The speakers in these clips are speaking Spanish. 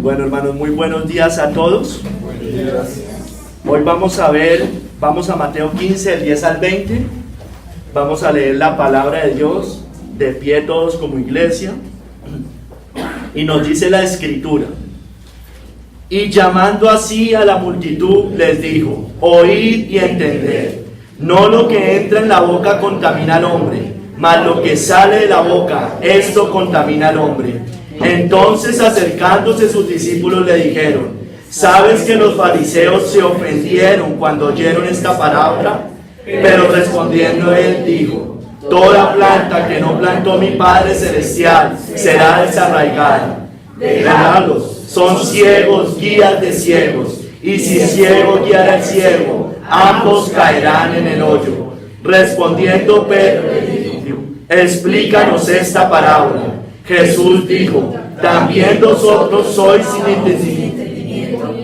Bueno, hermanos, muy buenos días a todos. Hoy vamos a Mateo 15, del 10 al 20. Vamos a leer la palabra de Dios, de pie todos como iglesia. Y nos dice la escritura: y llamando así a la multitud, les dijo: oíd y entended. No lo que entra en la boca contamina al hombre, mas lo que sale de la boca, esto contamina al hombre. Entonces, acercándose sus discípulos, le dijeron: ¿sabes que los fariseos se ofendieron cuando oyeron esta parábola? Pero respondiendo él dijo: toda planta que no plantó mi Padre Celestial será desarraigada. Dejadlos, son ciegos, guías de ciegos, y si ciego guiara al ciego, ambos caerán en el hoyo. Respondiendo Pedro, explícanos esta parábola. Jesús dijo: también vosotros sois sin entendimiento.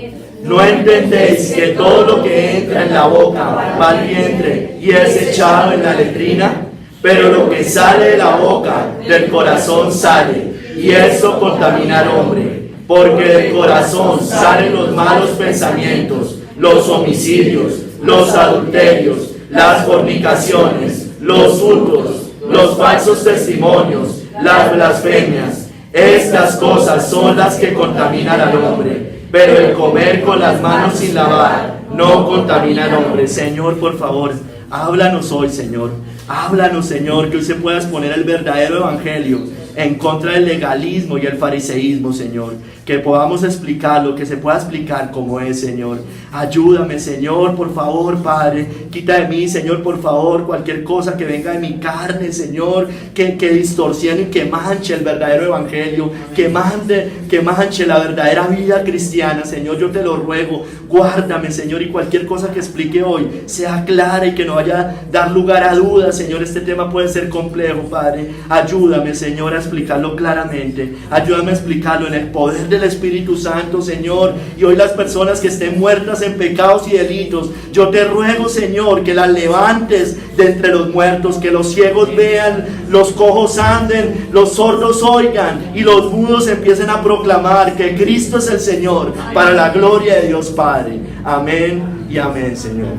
¿No entendéis que todo lo que entra en la boca va al vientre y es echado en la letrina? Pero lo que sale de la boca, del corazón sale, y eso contamina al hombre. Porque del corazón salen los malos pensamientos, los homicidios, los adulterios, las fornicaciones, los hurtos, los falsos testimonios, las blasfemias. Estas cosas son las que contaminan al hombre, pero el comer con las manos sin lavar no contamina al hombre. Señor, por favor, háblanos hoy, Señor. Háblanos, Señor, que hoy se pueda exponer el verdadero evangelio en contra del legalismo y el fariseísmo, Señor. Que podamos explicarlo, que se pueda explicar como es, Señor. Ayúdame, Señor, por favor, Padre. Quita de mí, Señor, por favor, cualquier cosa que venga de mi carne, Señor, que distorsione y que manche el verdadero evangelio, que manche la verdadera vida cristiana, Señor. Yo te lo ruego, guárdame, Señor, y cualquier cosa que explique hoy sea clara y que no vaya a dar lugar a dudas, Señor. Este tema puede ser complejo, Padre. Ayúdame, Señor, a explicarlo claramente. Ayúdame a explicarlo en el poder del Espíritu Santo, Señor. Y hoy las personas que estén muertas en pecados y delitos, yo te ruego, Señor, que las levantes de entre los muertos, que los ciegos vean, los cojos anden, los sordos oigan y los mudos empiecen a proclamar que Cristo es el Señor, para la gloria de Dios Padre. Amén y amén, Señor.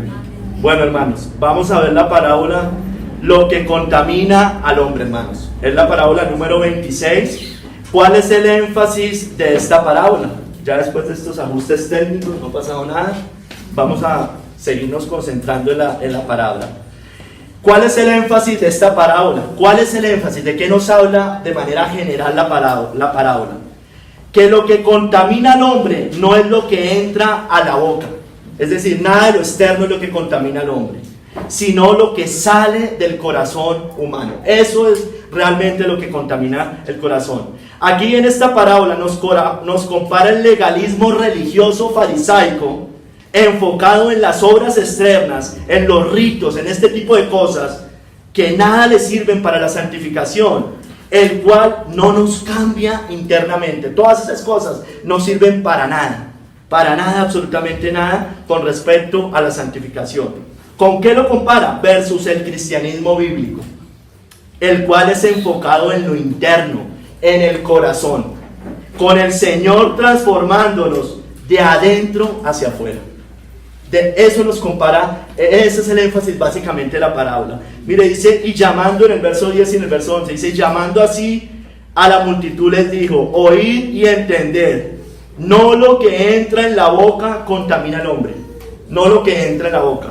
Bueno, hermanos, vamos a ver la parábola, lo que contamina al hombre, hermanos. Es la parábola número 26. ¿Cuál es el énfasis de esta parábola? Ya después de estos ajustes técnicos, no ha pasado nada. Vamos a seguirnos concentrando en la parábola. ¿Cuál es el énfasis de esta parábola? ¿Cuál es el énfasis? ¿De qué nos habla de manera general la parábola? Que lo que contamina al hombre no es lo que entra a la boca. Es decir, nada de lo externo es lo que contamina al hombre, sino lo que sale del corazón humano. Eso es realmente lo que contamina el corazón. Aquí en esta parábola nos compara el legalismo religioso farisaico, enfocado en las obras externas, en los ritos, en este tipo de cosas que nada le sirven para la santificación, el cual no nos cambia internamente. Todas esas cosas no sirven para nada, absolutamente nada con respecto a la santificación. ¿Con qué lo compara? Versus el cristianismo bíblico, el cual es enfocado en lo interno, en el corazón, con el Señor transformándonos de adentro hacia afuera. De eso nos compara, ese es el énfasis básicamente de la parábola. Mire, dice, y llamando en el verso 10 y en el verso 11, dice, llamando así a la multitud les dijo: oíd y entended, no lo que entra en la boca contamina al hombre, no lo que entra en la boca,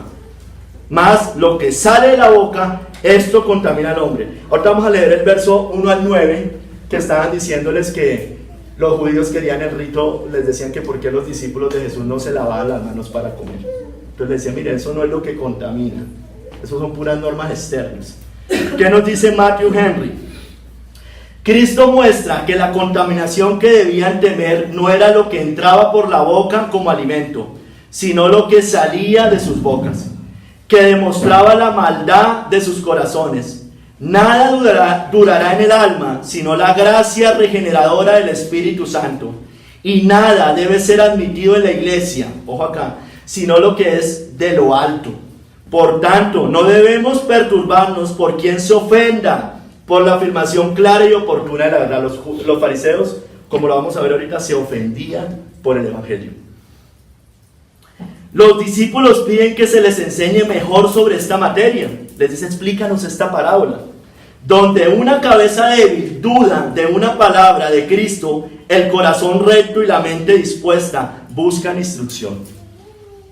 más lo que sale de la boca, esto contamina al hombre. Ahorita vamos a leer el verso 1 al 9, que estaban diciéndoles que los judíos querían el rito, les decían que por qué los discípulos de Jesús no se lavaban las manos para comer. Entonces les decían: mire, eso no es lo que contamina, eso son puras normas externas. ¿Qué nos dice Matthew Henry? Cristo muestra que la contaminación que debían temer no era lo que entraba por la boca como alimento, sino lo que salía de sus bocas, que demostraba la maldad de sus corazones. Nada durará en el alma, sino la gracia regeneradora del Espíritu Santo. Y nada debe ser admitido en la iglesia, ojo acá, sino lo que es de lo alto. Por tanto, no debemos perturbarnos por quien se ofenda por la afirmación clara y oportuna de la verdad. Los fariseos como lo vamos a ver ahorita, se ofendían por el evangelio. Los discípulos piden que se les enseñe mejor sobre esta materia. Les dice, explícanos esta parábola. Donde una cabeza débil duda de una palabra de Cristo, el corazón recto y la mente dispuesta buscan instrucción.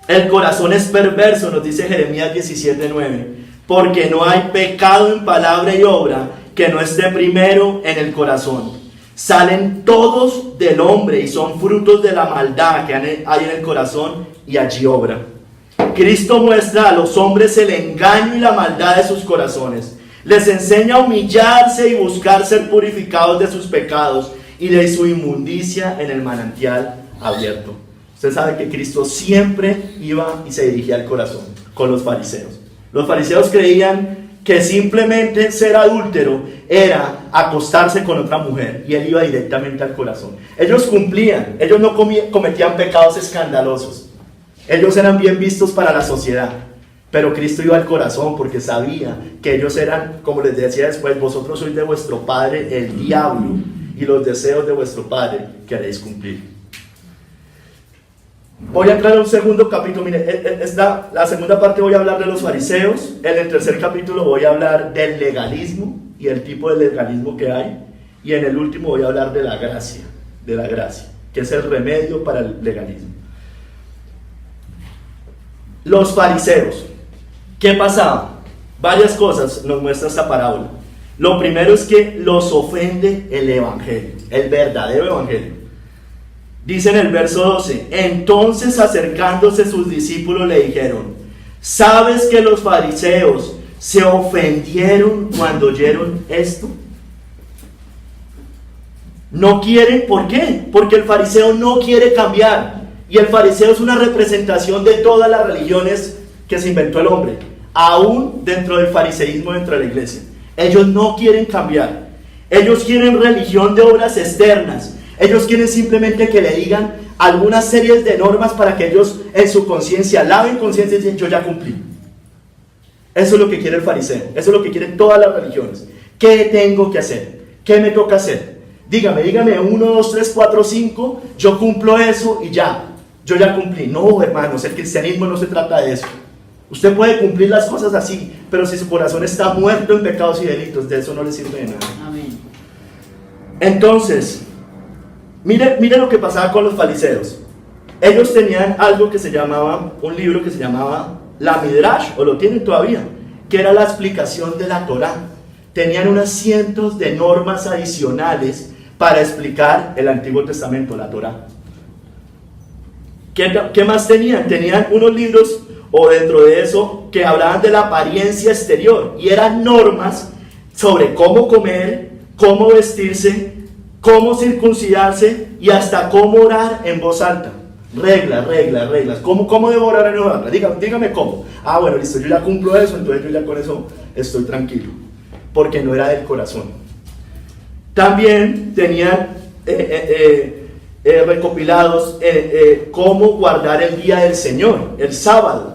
El corazón es perverso, nos dice Jeremías 17:9, porque no hay pecado en palabra y obra que no esté primero en el corazón. Salen todos del hombre y son frutos de la maldad que hay en el corazón y allí obra. Cristo muestra a los hombres el engaño y la maldad de sus corazones. Les enseña a humillarse y buscar ser purificados de sus pecados y de su inmundicia en el manantial abierto. Usted sabe que Cristo siempre iba y se dirigía al corazón con los fariseos. Los fariseos creían que simplemente ser adúltero era acostarse con otra mujer y él iba directamente al corazón. Ellos cumplían, ellos no cometían pecados escandalosos. Ellos eran bien vistos para la sociedad. Pero Cristo iba al corazón porque sabía que ellos eran, como les decía después, vosotros sois de vuestro padre el diablo y los deseos de vuestro padre queréis cumplir. Voy a entrar a un segundo capítulo. Mire, la segunda parte voy a hablar de los fariseos. En el tercer capítulo voy a hablar del legalismo y el tipo de legalismo que hay. Y en el último voy a hablar de la gracia, que es el remedio para el legalismo. Los fariseos. ¿Qué pasaba? Varias cosas nos muestra esta parábola. Lo primero es que los ofende el evangelio, el verdadero evangelio. Dice en el verso 12, entonces acercándose sus discípulos le dijeron, ¿sabes que los fariseos se ofendieron cuando oyeron esto? No quieren, ¿por qué? Porque el fariseo no quiere cambiar. Y el fariseo es una representación de todas las religiones que se inventó el hombre, aún dentro del fariseísmo, dentro de la iglesia. Ellos no quieren cambiar. Ellos quieren religión de obras externas. Ellos quieren simplemente que le digan algunas series de normas para que ellos en su conciencia, laven conciencia y dicen, yo ya cumplí. Eso es lo que quiere el fariseo. Eso es lo que quieren todas las religiones. ¿Qué tengo que hacer? ¿Qué me toca hacer? Dígame 1, 2, 3, 4, 5, yo cumplo eso y ya. Yo ya cumplí. No, hermanos, el cristianismo no se trata de eso. Usted puede cumplir las cosas así, pero si su corazón está muerto en pecados y delitos, de eso no le sirve de nada. Amén. Entonces, mire lo que pasaba con los fariseos. Ellos tenían algo que se llamaba, un libro que se llamaba la Midrash, o lo tienen todavía, que era la explicación de la Torá. Tenían unas cientos de normas adicionales para explicar el Antiguo Testamento, la Torá. ¿Qué más tenían? Tenían unos libros, o dentro de eso, que hablaban de la apariencia exterior, y eran normas sobre cómo comer, cómo vestirse, cómo circuncidarse y hasta cómo orar en voz alta. Reglas. ¿Cómo debo orar en voz alta? Dígame cómo. Ah, bueno, listo, yo ya cumplo eso, entonces yo ya con eso estoy tranquilo, porque no era del corazón. También tenían recopilados cómo guardar el día del Señor, el sábado.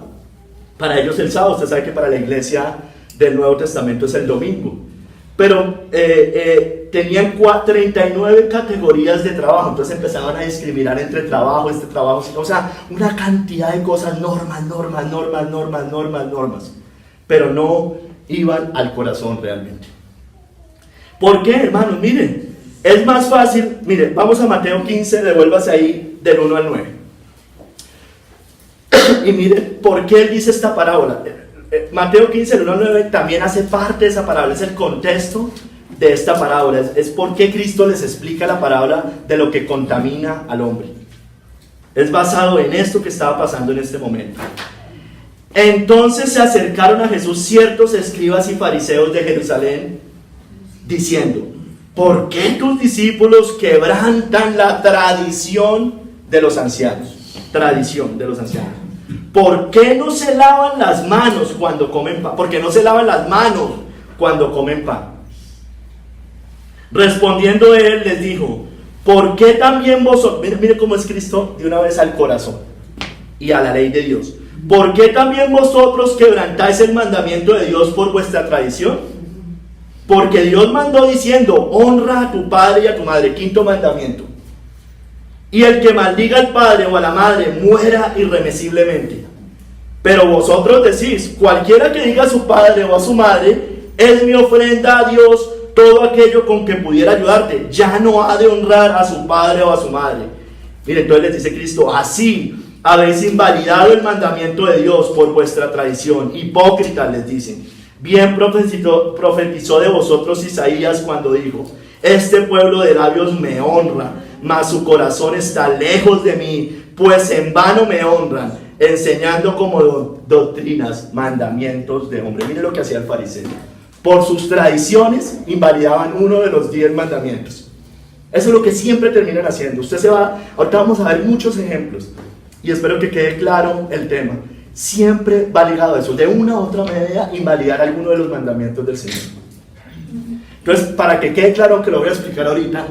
Para ellos el sábado, usted sabe que para la iglesia del Nuevo Testamento es el domingo. Pero tenían 39 categorías de trabajo, entonces empezaban a discriminar entre trabajo, o sea, una cantidad de cosas, normas, pero no iban al corazón realmente. ¿Por qué, hermanos? Miren, es más fácil, miren, vamos a Mateo 15, devuélvase ahí del 1 al 9. Y miren, ¿por qué él dice esta parábola? Mateo 15, del 1 al 9 también hace parte de esa parábola, es el contexto de esta parábola, es por qué Cristo les explica la parábola de lo que contamina al hombre. Es basado en esto que estaba pasando en este momento. Entonces se acercaron a Jesús ciertos escribas y fariseos de Jerusalén, diciendo, ¿por qué tus discípulos quebrantan la tradición de los ancianos? Tradición de los ancianos. ¿Por qué no se lavan las manos cuando comen pan? ¿Por qué no se lavan las manos cuando comen pan? Respondiendo él les dijo, ¿por qué también vosotros? Mire cómo es Cristo de una vez al corazón y a la ley de Dios. ¿Por qué también vosotros quebrantáis el mandamiento de Dios por vuestra tradición? Porque Dios mandó diciendo, honra a tu padre y a tu madre, quinto mandamiento. y el que maldiga al padre o a la madre muera irremisiblemente. Pero vosotros decís, cualquiera que diga a su padre o a su madre, es mi ofrenda a Dios, todo aquello con que pudiera ayudarte, ya no ha de honrar a su padre o a su madre. Mire, entonces les dice Cristo, así habéis invalidado el mandamiento de Dios por vuestra tradición. Hipócritas, les dicen. Bien profetizó de vosotros Isaías cuando dijo, este pueblo de labios me honra, mas su corazón está lejos de mí, pues en vano me honran, enseñando como doctrinas, mandamientos de hombre. Mire lo que hacía el fariseo. Por sus tradiciones invalidaban uno de los 10 mandamientos. Eso es lo que siempre terminan haciendo. Ahorita vamos a ver muchos ejemplos y espero que quede claro el tema. Siempre va ligado a eso, de una u otra manera, invalidar alguno de los mandamientos del Señor. Entonces, para que quede claro, que lo voy a explicar ahorita,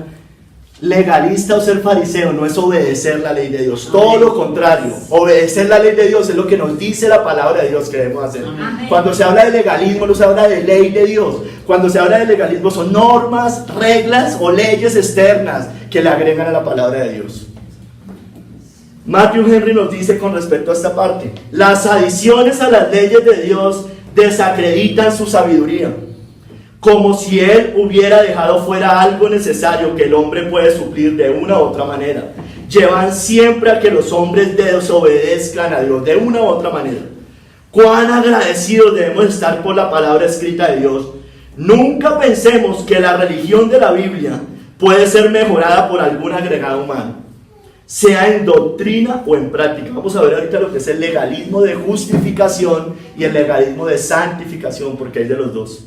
legalista o ser fariseo no es obedecer la ley de Dios, todo lo contrario. Obedecer la ley de Dios es lo que nos dice la palabra de Dios que debemos hacer. Cuando se habla de legalismo no se habla de ley de Dios. Cuando se habla de legalismo son normas, reglas o leyes externas que le agregan a la palabra de Dios. Matthew Henry nos dice con respecto a esta parte, las adiciones a las leyes de Dios desacreditan su sabiduría, como si él hubiera dejado fuera algo necesario que el hombre puede suplir de una u otra manera. Llevan siempre a que los hombres desobedezcan a Dios de una u otra manera. Cuán agradecidos debemos estar por la palabra escrita de Dios. Nunca pensemos que la religión de la Biblia puede ser mejorada por algún agregado humano, sea en doctrina o en práctica. Vamos a ver ahorita lo que es el legalismo de justificación y el legalismo de santificación, porque hay de los dos.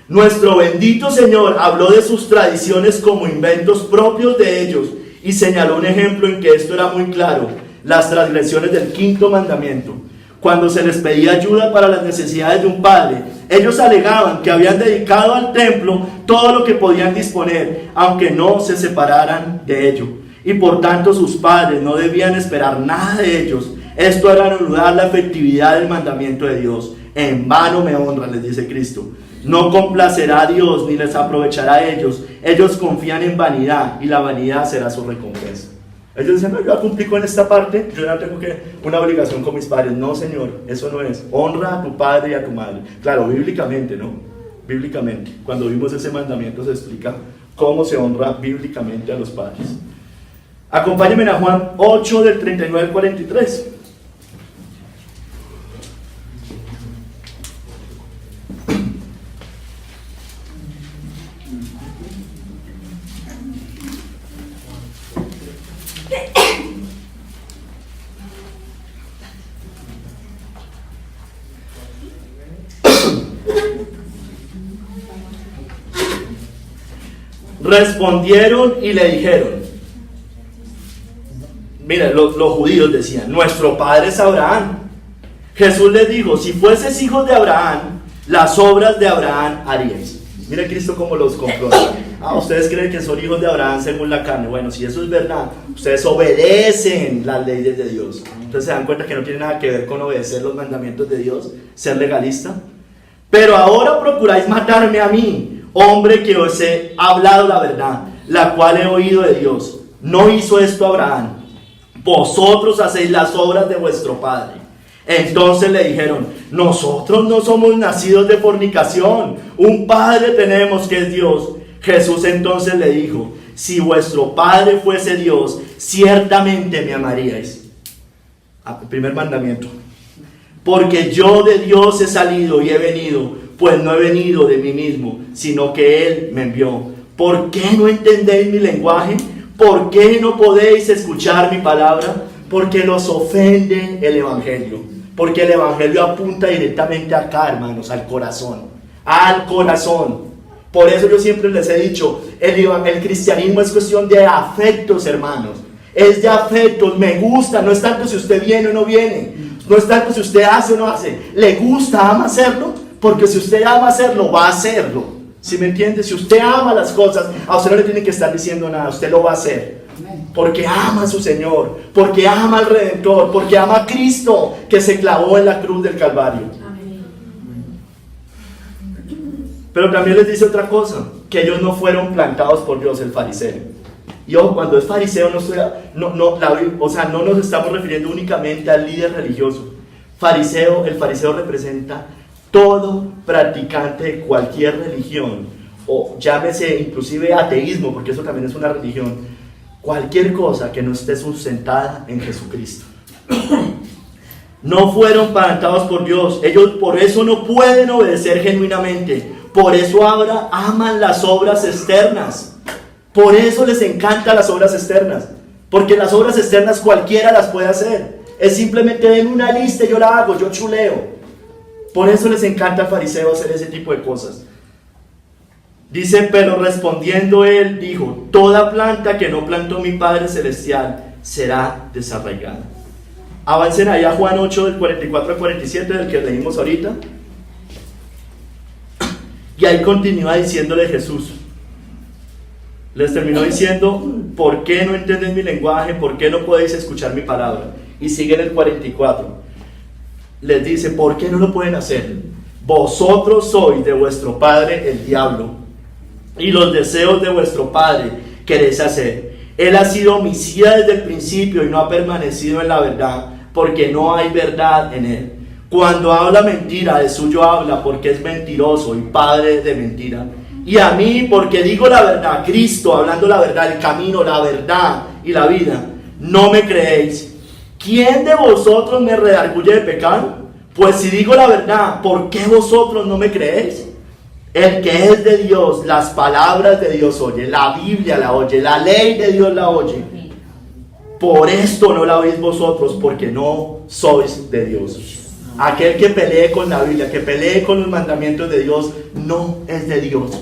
Nuestro bendito Señor habló de sus tradiciones como inventos propios de ellos y señaló un ejemplo en que esto era muy claro: las transgresiones del 5º mandamiento. Cuando se les pedía ayuda para las necesidades de un padre, ellos alegaban que habían dedicado al templo todo lo que podían disponer, aunque no se separaran de ello, y por tanto sus padres no debían esperar nada de ellos. Esto era anular la efectividad del mandamiento de Dios. En vano me honran, les dice Cristo. No complacerá a Dios ni les aprovechará a ellos. Ellos confían en vanidad y la vanidad será su recompensa. Ellos dicen, no, yo ya cumplí con esta parte, yo ya tengo una obligación con mis padres. No, Señor, eso no es. Honra a tu padre y a tu madre. Claro, bíblicamente, ¿no? Bíblicamente. Cuando vimos ese mandamiento se explica cómo se honra bíblicamente a los padres. Acompáñenme a Juan 8 del 39 al 43. Respondieron y le dijeron, mira, los judíos decían, nuestro padre es Abraham. Jesús les dijo, si fueses hijos de Abraham, las obras de Abraham haríais. Mira Cristo cómo los confronta. Ustedes creen que son hijos de Abraham según la carne. Bueno, si eso es verdad, ustedes obedecen las leyes de Dios. Entonces se dan cuenta que no tiene nada que ver con obedecer los mandamientos de Dios, ser legalista. Pero ahora procuráis matarme a mí, hombre que os he hablado la verdad, la cual he oído de Dios. No hizo esto Abraham. Vosotros hacéis las obras de vuestro padre. Entonces le dijeron, nosotros no somos nacidos de fornicación, un padre tenemos que es Dios. Jesús entonces le dijo, si vuestro padre fuese Dios, ciertamente me amaríais. Primer mandamiento. Porque yo de Dios he salido y he venido, pues no he venido de mí mismo, sino que Él me envió. ¿Por qué no entendéis mi lenguaje? ¿Por qué no podéis escuchar mi palabra? Porque los ofende el Evangelio. Porque el Evangelio apunta directamente acá, hermanos, al corazón. Al corazón. Por eso yo siempre les he dicho, el cristianismo es cuestión de afectos, hermanos. Es de afectos, me gusta, no es tanto si usted viene o no viene. No es tanto si usted hace o no hace. ¿Le gusta, ama hacerlo? Porque si usted ama hacerlo, va a hacerlo. ¿Sí me entiende? Si usted ama las cosas, a usted no le tiene que estar diciendo nada, usted lo va a hacer. Porque ama a su Señor, porque ama al Redentor, porque ama a Cristo que se clavó en la cruz del Calvario. Pero también les dice otra cosa, que ellos no fueron plantados por Dios, el fariseo. Y ojo, cuando es fariseo, no nos estamos refiriendo únicamente al líder religioso. El fariseo representa todo practicante de cualquier religión, o llámese inclusive ateísmo, porque eso también es una religión, cualquier cosa que no esté sustentada en Jesucristo. No fueron plantados por Dios, ellos por eso no pueden obedecer genuinamente, por eso ahora aman las obras externas. Por eso les encantan las obras externas, porque las obras externas cualquiera las puede hacer. Es simplemente den una lista y yo la hago, yo chuleo. Por eso les encanta al fariseo hacer ese tipo de cosas. Dice, pero respondiendo él, dijo, toda planta que no plantó mi Padre Celestial será desarraigada. Avancen allá a Juan 8, del 44 al 47, del que leímos ahorita. Y ahí continúa diciéndole Jesús. Les terminó diciendo, ¿por qué no entendéis mi lenguaje? ¿Por qué no podéis escuchar mi palabra? Y sigue en el 44. Les dice, ¿por qué no lo pueden hacer? Vosotros sois de vuestro padre el diablo, y los deseos de vuestro padre queréis hacer. Él ha sido homicida desde el principio y no ha permanecido en la verdad, porque no hay verdad en él. Cuando habla mentira, de suyo habla, porque es mentiroso y padre de mentira. Y a mí, porque digo la verdad, Cristo, hablando la verdad, el camino, la verdad y la vida, no me creéis. ¿Quién de vosotros me redarguye de pecado? Pues si digo la verdad, ¿por qué vosotros no me creéis? El que es de Dios, las palabras de Dios oye, la Biblia la oye, la ley de Dios la oye. Por esto no la oís vosotros, porque no sois de Dios. Aquel que pelee con la Biblia, que pelee con los mandamientos de Dios, no es de Dios.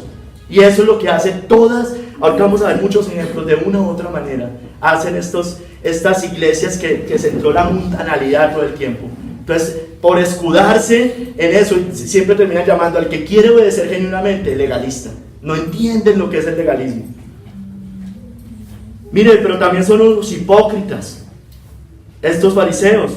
Y eso es lo que hacen todas, ahorita vamos a ver muchos ejemplos de una u otra manera, hacen estas iglesias que se entró la mundanalidad todo el tiempo. Entonces, por escudarse en eso, siempre terminan llamando al que quiere obedecer genuinamente legalista. No entienden lo que es el legalismo. Mire, pero también son unos hipócritas, estos fariseos.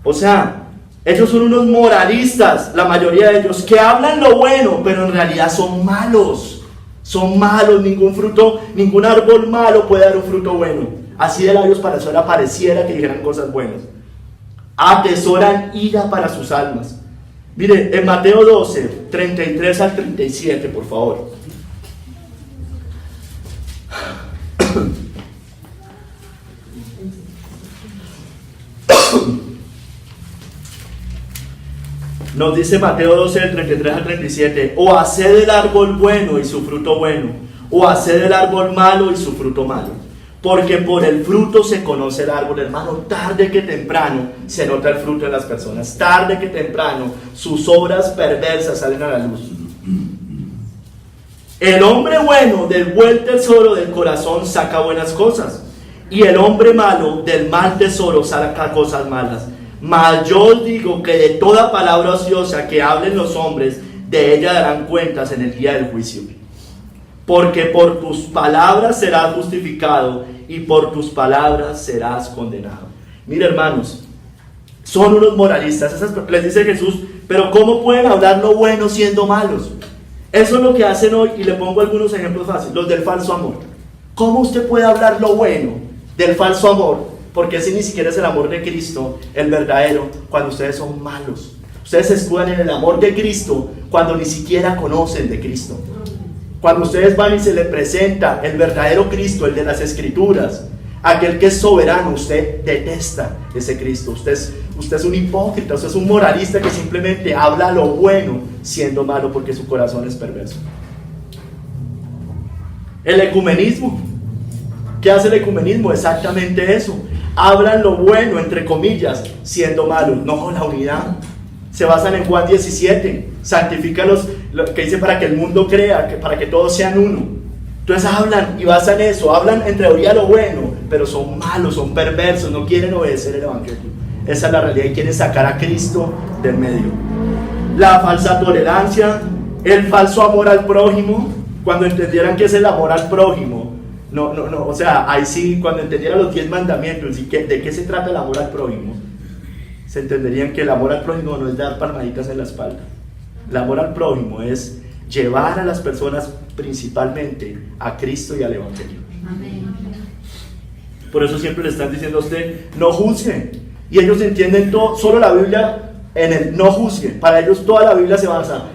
O sea, ellos son unos moralistas, la mayoría de ellos, que hablan lo bueno, pero en realidad son malos. Son malos, ningún árbol malo puede dar un fruto bueno. Así de labios para afuera pareciera que dijeran cosas buenas. Atesoran ira para sus almas. Mire, en Mateo 12, 33 al 37, por favor. Nos dice Mateo 12, del 33 al 37, o haced el árbol bueno y su fruto bueno, o haced el árbol malo y su fruto malo, porque por el fruto se conoce el árbol, hermano. Tarde que temprano se nota el fruto en las personas, tarde que temprano sus obras perversas salen a la luz. El hombre bueno del buen tesoro del corazón saca buenas cosas, y el hombre malo del mal tesoro saca cosas malas. Mas yo os digo que de toda palabra ociosa que hablen los hombres, de ella darán cuentas en el día del juicio. Porque por tus palabras serás justificado y por tus palabras serás condenado. Mira, hermanos, son unos moralistas. Les dice Jesús, pero ¿cómo pueden hablar lo bueno siendo malos? Eso es lo que hacen hoy, y le pongo algunos ejemplos fáciles. Los del falso amor. ¿Cómo usted puede hablar lo bueno del falso amor? Porque ese ni siquiera es el amor de Cristo, el verdadero, cuando ustedes son malos. Ustedes se escudan en el amor de Cristo cuando ni siquiera conocen de Cristo. Cuando ustedes van y se les presenta el verdadero Cristo, el de las Escrituras, aquel que es soberano, usted detesta ese Cristo. Usted es un hipócrita, usted es un moralista que simplemente habla lo bueno siendo malo porque su corazón es perverso. El ecumenismo. ¿Qué hace el ecumenismo? Exactamente eso. Hablan lo bueno, entre comillas, siendo malos. No, la unidad. Se basan en Juan 17. Santifica lo que dice para que el mundo crea, para que todos sean uno. Entonces hablan y basan eso. Hablan en teoría lo bueno, pero son malos, son perversos, no quieren obedecer el evangelio. Esa es la realidad y quieren sacar a Cristo del medio. La falsa tolerancia, el falso amor al prójimo. Cuando entendieran qué es el amor al prójimo, no, o sea, ahí sí, cuando entendieran los 10 mandamientos y de qué se trata el amor al prójimo, se entenderían que el amor al prójimo no es dar palmaditas en la espalda. El amor al prójimo es llevar a las personas principalmente a Cristo y al Evangelio. Amén. Por eso siempre le están diciendo a usted, no juzgue. Y ellos entienden todo, solo la Biblia en el no juzgue. Para ellos toda la Biblia se basa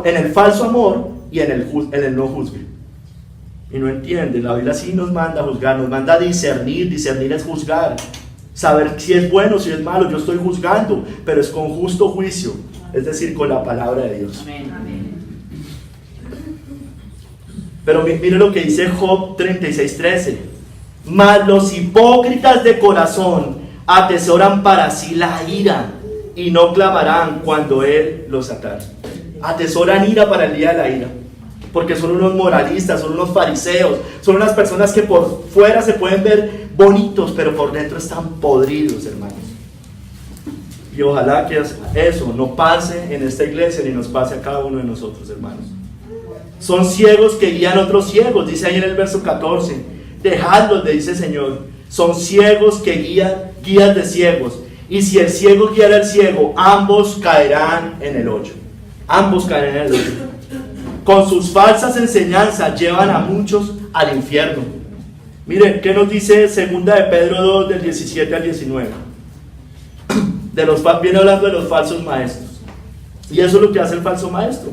en el falso amor y en el no juzgue. Y no entienden, la Biblia sí nos manda a juzgar, nos manda a discernir. Discernir es juzgar, saber si es bueno, si es malo. Yo estoy juzgando, pero es con justo juicio, es decir, con la palabra de Dios. Amén. Pero mire lo que dice Job 36:13. Mas los hipócritas de corazón atesoran para sí la ira y no clamarán cuando Él los atare. Atesoran ira para el día de la ira, porque son unos moralistas, son unos fariseos, son unas personas que por fuera se pueden ver bonitos, pero por dentro están podridos, hermanos. Y ojalá que eso no pase en esta iglesia ni nos pase a cada uno de nosotros, hermanos. Son ciegos que guían a otros ciegos, dice ahí en el verso 14. Dejadlos, le dice el Señor. Son ciegos que guías de ciegos. Y si el ciego guiara al ciego, ambos caerán en el hoyo. Ambos caerán en el hoyo. Con sus falsas enseñanzas llevan a muchos al infierno. Miren, ¿qué nos dice 2 de Pedro 2, del 17 al 19? Viene hablando de los falsos maestros. Y eso es lo que hace el falso maestro.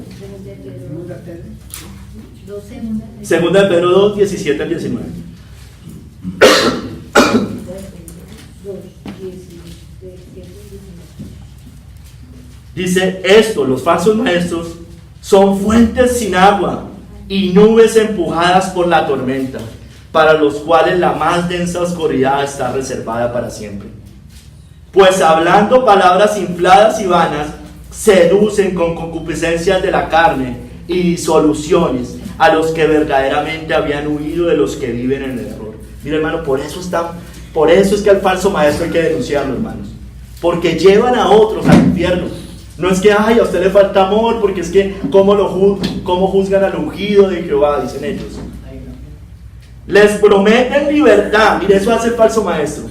2 de Pedro 2, 17 al 19. Dice esto: los falsos maestros son fuentes sin agua y nubes empujadas por la tormenta, para los cuales la más densa oscuridad está reservada para siempre. Pues hablando palabras infladas y vanas, seducen con concupiscencias de la carne y disoluciones a los que verdaderamente habían huido de los que viven en el error. Mira, hermano, por eso es que al falso maestro hay que denunciarlo, hermanos, porque llevan a otros al infierno. No es que, ay, a usted le falta amor, porque es que, ¿cómo juzgan al ungido de Jehová? Dicen ellos. Les prometen libertad. Mire, eso hace el falso maestro.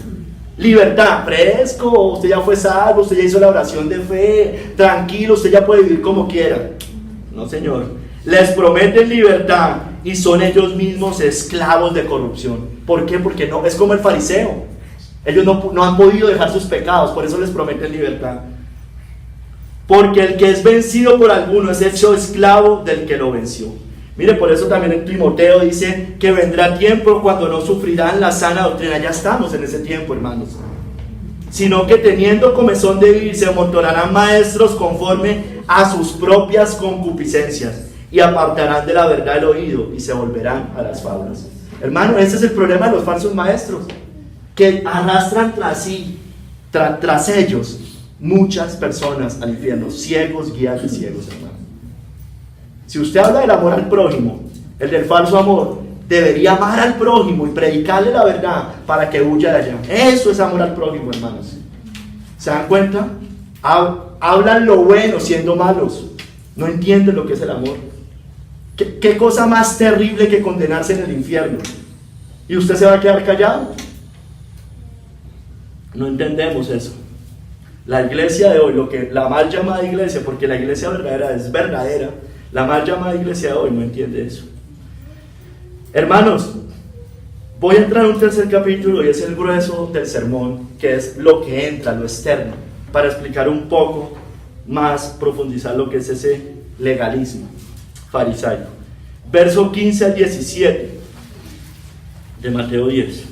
Libertad, fresco, usted ya fue salvo, usted ya hizo la oración de fe, tranquilo, usted ya puede vivir como quiera. No, señor. Les prometen libertad y son ellos mismos esclavos de corrupción. ¿Por qué? Porque no, es como el fariseo. Ellos no han podido dejar sus pecados, por eso les prometen libertad. Porque el que es vencido por alguno es hecho esclavo del que lo venció. Mire, por eso también en Timoteo dice que vendrá tiempo cuando no sufrirán la sana doctrina. Ya estamos en ese tiempo, hermanos. Sino que teniendo comezón de vivir se amontonarán maestros conforme a sus propias concupiscencias y apartarán de la verdad el oído y se volverán a las fábulas. Hermano, ese es el problema de los falsos maestros, que arrastran tras ellos muchas personas al infierno, ciegos, guías de ciegos, hermano. Si usted habla del amor al prójimo, el del falso amor, debería amar al prójimo y predicarle la verdad para que huya de allá. Eso es amor al prójimo, hermanos. ¿Se dan cuenta? Hablan lo bueno siendo malos. No entienden lo que es el amor. ¿Qué cosa más terrible que condenarse en el infierno? ¿Y usted se va a quedar callado? No entendemos eso. La iglesia de hoy, la mal llamada iglesia, porque la iglesia verdadera es verdadera, la mal llamada iglesia de hoy no entiende eso. Hermanos, voy a entrar a un tercer capítulo y es el grueso del sermón, que es lo que entra, lo externo, para explicar un poco más, profundizar lo que es ese legalismo farisaico. Verso 15 al 17 de Mateo 10.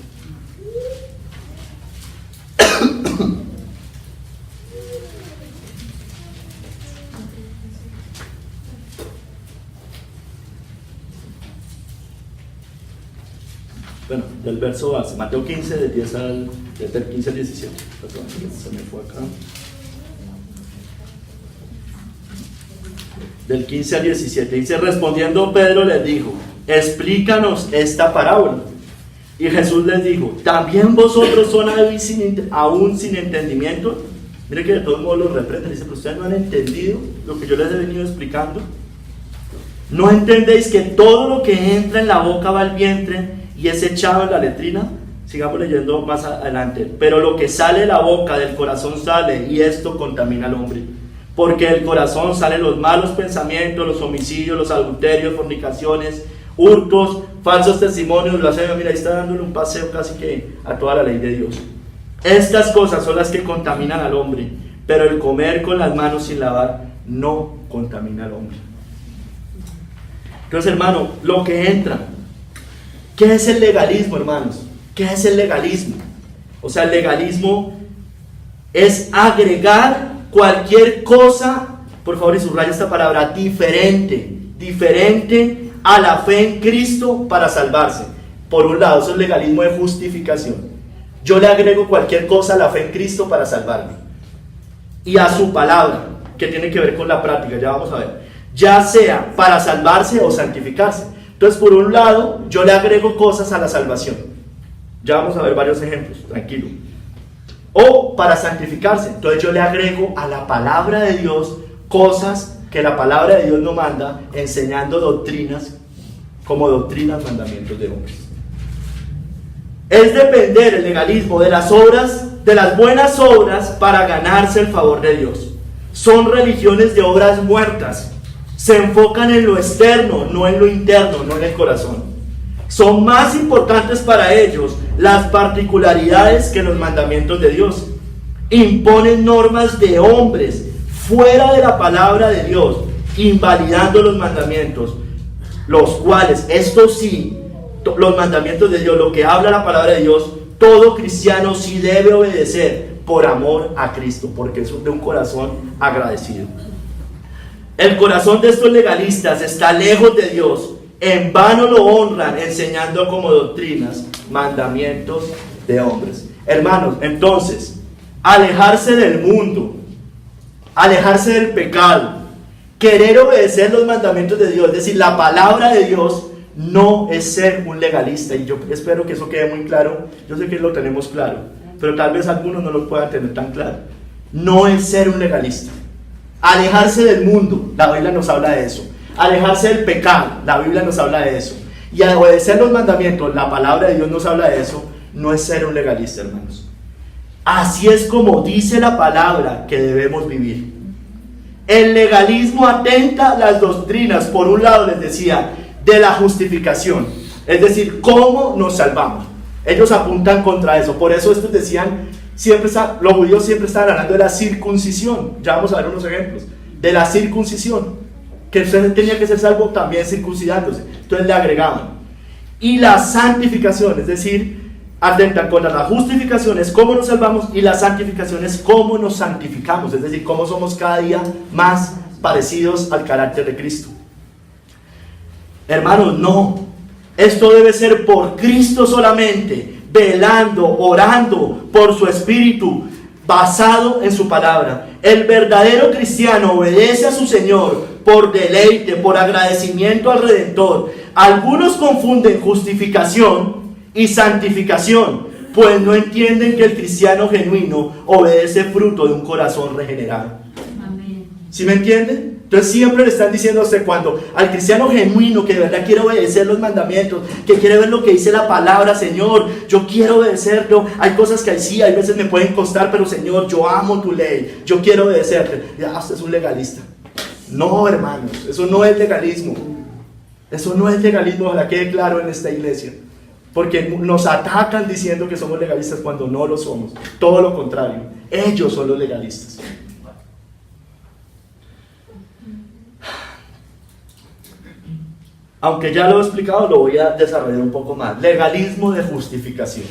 Bueno, del verso base, Mateo 15, del 15 al 17. Perdón, se me fue acá. Del 15 al 17, dice: respondiendo Pedro les dijo: explícanos esta parábola. Y Jesús les dijo: ¿también vosotros son aún sin entendimiento? Mire que de todos modos los reprenden. Dice: pero ustedes no han entendido lo que yo les he venido explicando. ¿No entendéis que todo lo que entra en la boca va al vientre y es echado en la letrina? Sigamos leyendo más adelante. Pero lo que sale de la boca, del corazón sale, y esto contamina al hombre. porque del corazón salen los malos pensamientos, los homicidios, los adulterios, fornicaciones, hurtos, falsos testimonios, blasfemia. Mira, ahí está dándole un paseo casi que a toda la ley de Dios. Estas cosas son las que contaminan al hombre, pero el comer con las manos sin lavar no contamina al hombre. Entonces, hermano, lo que entra, ¿qué es el legalismo, hermanos? ¿Qué es el legalismo? O sea, el legalismo es agregar cualquier cosa, por favor, y subraya esta palabra, diferente a la fe en Cristo para salvarse. Por un lado, eso es legalismo de justificación. Yo le agrego cualquier cosa a la fe en Cristo para salvarme. Y a su palabra, que tiene que ver con la práctica, ya vamos a ver. Ya sea para salvarse o santificarse. Entonces, por un lado, yo le agrego cosas a la salvación. Ya vamos a ver varios ejemplos, tranquilo. O para santificarse. Entonces yo le agrego a la palabra de Dios cosas que la palabra de Dios no manda, enseñando doctrinas, como doctrinas, mandamientos de hombres. Es depender el legalismo de las obras, de las buenas obras, para ganarse el favor de Dios. Son religiones de obras muertas. Se enfocan en lo externo, no en lo interno, no en el corazón. Son más importantes para ellos las particularidades que los mandamientos de Dios. Imponen normas de hombres fuera de la palabra de Dios, invalidando los mandamientos, los cuales, estos sí, los mandamientos de Dios, lo que habla la palabra de Dios, todo cristiano sí debe obedecer por amor a Cristo, porque es de un corazón agradecido. El corazón de estos legalistas está lejos de Dios. En vano lo honran, enseñando como doctrinas mandamientos de hombres. Hermanos, entonces, alejarse del mundo, alejarse del pecado, querer obedecer los mandamientos de Dios, es decir, la palabra de Dios, no es ser un legalista. Y yo espero que eso quede muy claro. Yo sé que lo tenemos claro, pero tal vez algunos no lo puedan tener tan claro. No es ser un legalista. Alejarse del mundo, la Biblia nos habla de eso. Alejarse del pecado, la Biblia nos habla de eso. Y obedecer los mandamientos, la palabra de Dios nos habla de eso. No es ser un legalista, hermanos. Así es como dice la palabra que debemos vivir. El legalismo atenta a las doctrinas, por un lado les decía, de la justificación, es decir, cómo nos salvamos. Ellos apuntan contra eso. Por eso estos decían, los judíos siempre estaban hablando de la circuncisión. Ya vamos a ver unos ejemplos de la circuncisión, que usted tenía que ser salvo también circuncidándose. Entonces le agregaban. Y la santificación, es decir, atentan contra la justificación, es cómo nos salvamos, y la santificación es cómo nos santificamos, es decir, cómo somos cada día más parecidos al carácter de Cristo. Hermanos, no. Esto debe ser por Cristo solamente, velando, orando por su Espíritu, basado en su palabra. El verdadero cristiano obedece a su Señor por deleite, por agradecimiento al Redentor. Algunos confunden justificación y santificación, pues no entienden que el cristiano genuino obedece fruto de un corazón regenerado. Amén. ¿Sí me entienden? Entonces siempre le están diciendo a usted, cuando al cristiano genuino que de verdad quiere obedecer los mandamientos, que quiere ver lo que dice la palabra, Señor, yo quiero obedecerlo, hay cosas que sí, hay veces me pueden costar, pero Señor, yo amo tu ley, yo quiero obedecerte. Ya, usted es un legalista. No, hermanos, eso no es legalismo. Eso no es legalismo, ojalá quede claro en esta iglesia. Porque nos atacan diciendo que somos legalistas cuando no lo somos. Todo lo contrario, ellos son los legalistas. Aunque ya lo he explicado, lo voy a desarrollar un poco más. Legalismo de justificación.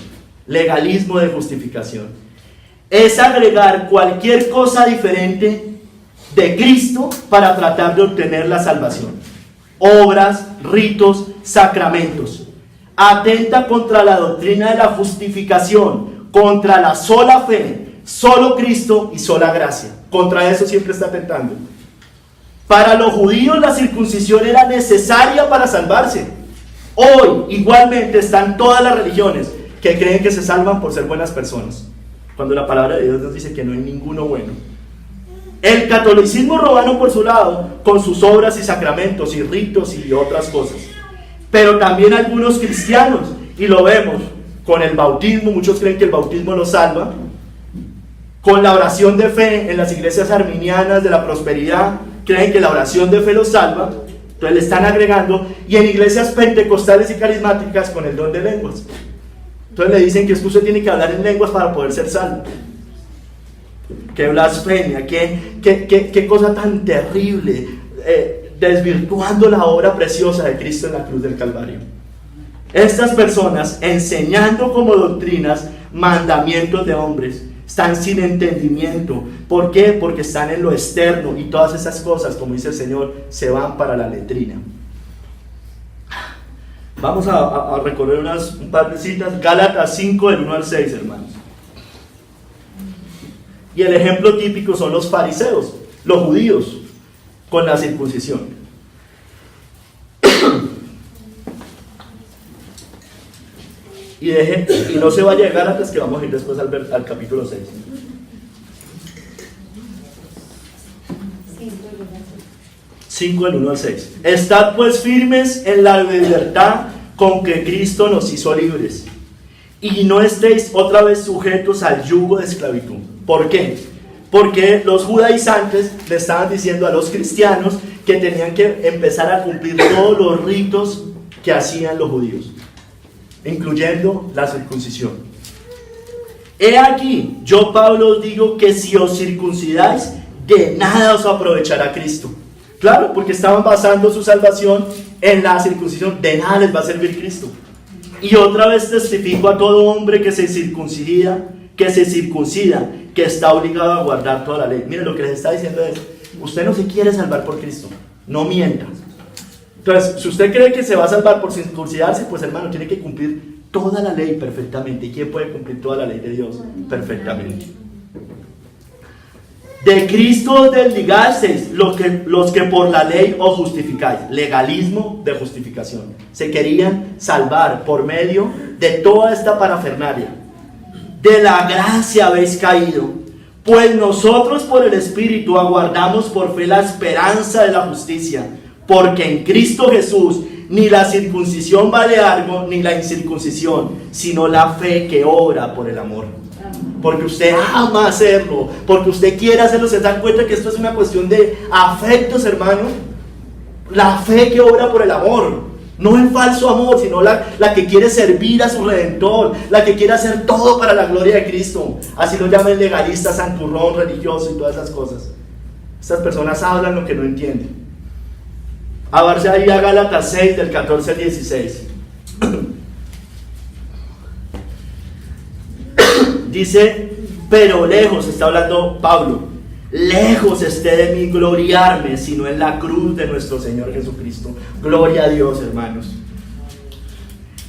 Legalismo de justificación. Es agregar cualquier cosa diferente de Cristo para tratar de obtener la salvación. Obras, ritos, sacramentos. Atenta contra la doctrina de la justificación, contra la sola fe, solo Cristo y sola gracia. Contra eso siempre está atentando. Para los judíos la circuncisión era necesaria para salvarse. Hoy igualmente están todas las religiones que creen que se salvan por ser buenas personas, cuando la palabra de Dios nos dice que no hay ninguno bueno. El catolicismo romano por su lado, con sus obras y sacramentos y ritos y otras cosas. Pero también algunos cristianos, y lo vemos con el bautismo, muchos creen que el bautismo los salva, Con la oración de fe en las iglesias arminianas de la prosperidad, creen que la oración de fe los salva, entonces le están agregando, y en iglesias pentecostales y carismáticas con el don de lenguas. Entonces le dicen que es que usted tiene que hablar en lenguas para poder ser salvo. Qué blasfemia, qué cosa tan terrible, desvirtuando la obra preciosa de Cristo en la cruz del Calvario. Estas personas, enseñando como doctrinas mandamientos de hombres, están sin entendimiento. ¿Por qué? Porque están en lo externo, y todas esas cosas, como dice el Señor, se van para la letrina. Vamos a recorrer un par de citas. Gálatas 5, del 1 al 6, hermanos. Y el ejemplo típico son los fariseos, los judíos, con la circuncisión. Y no se vaya a Gálatas, que vamos a ir después al capítulo 6. Cinco, del 1 al 6. Estad pues firmes en la libertad con que Cristo nos hizo libres, y no estéis otra vez sujetos al yugo de esclavitud. ¿Por qué? Porque los judaizantes le estaban diciendo a los cristianos que tenían que empezar a cumplir todos los ritos que hacían los judíos, incluyendo la circuncisión. He aquí, yo Pablo os digo que si os circuncidáis, de nada os aprovechará Cristo. Claro, porque estaban basando su salvación en la circuncisión. De nada les va a servir Cristo. Y otra vez testifico a todo hombre que se circuncida, que está obligado a guardar toda la ley. Miren, lo que les está diciendo es: usted no se quiere salvar por Cristo, no mienta. Entonces, si usted cree que se va a salvar por circuncidarse, pues hermano, tiene que cumplir toda la ley perfectamente. ¿Y quién puede cumplir toda la ley de Dios perfectamente? De Cristo os desligasteis los que por la ley os justificáis. Legalismo de justificación. Se querían salvar por medio de toda esta parafernalia. De la gracia habéis caído, pues nosotros por el Espíritu aguardamos por fe la esperanza de la justicia. Porque en Cristo Jesús ni la circuncisión vale algo, ni la incircuncisión, sino la fe que obra por el amor. Porque usted ama hacerlo, porque usted quiere hacerlo. Se dan cuenta que esto es una cuestión de afectos, hermano. La fe que obra por el amor, no el falso amor, sino la que quiere servir a su Redentor, la que quiere hacer todo para la gloria de Cristo. Así lo llaman legalistas, santurrón, religioso y todas esas cosas. Estas personas hablan lo que no entienden. Abarse ahí a Gálatas 6, del 14 al 16. Dice: pero lejos, está hablando Pablo, lejos esté de mí gloriarme, sino en la cruz de nuestro Señor Jesucristo. Gloria a Dios, hermanos.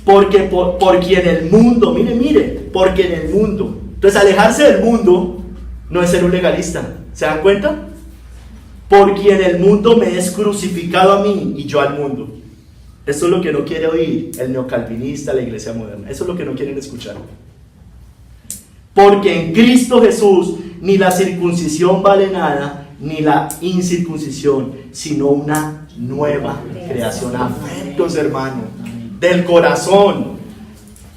Porque por quien el mundo, mire, porque en el mundo. Entonces, alejarse del mundo no es ser un legalista. ¿Se dan cuenta? Por quien el mundo me es crucificado a mí y yo al mundo. Eso es lo que no quiere oír el neocalvinista, la iglesia moderna. Eso es lo que no quieren escuchar. Porque en Cristo Jesús ni la circuncisión vale nada, ni la incircuncisión, sino una nueva creación. Afectos, hermano, del corazón.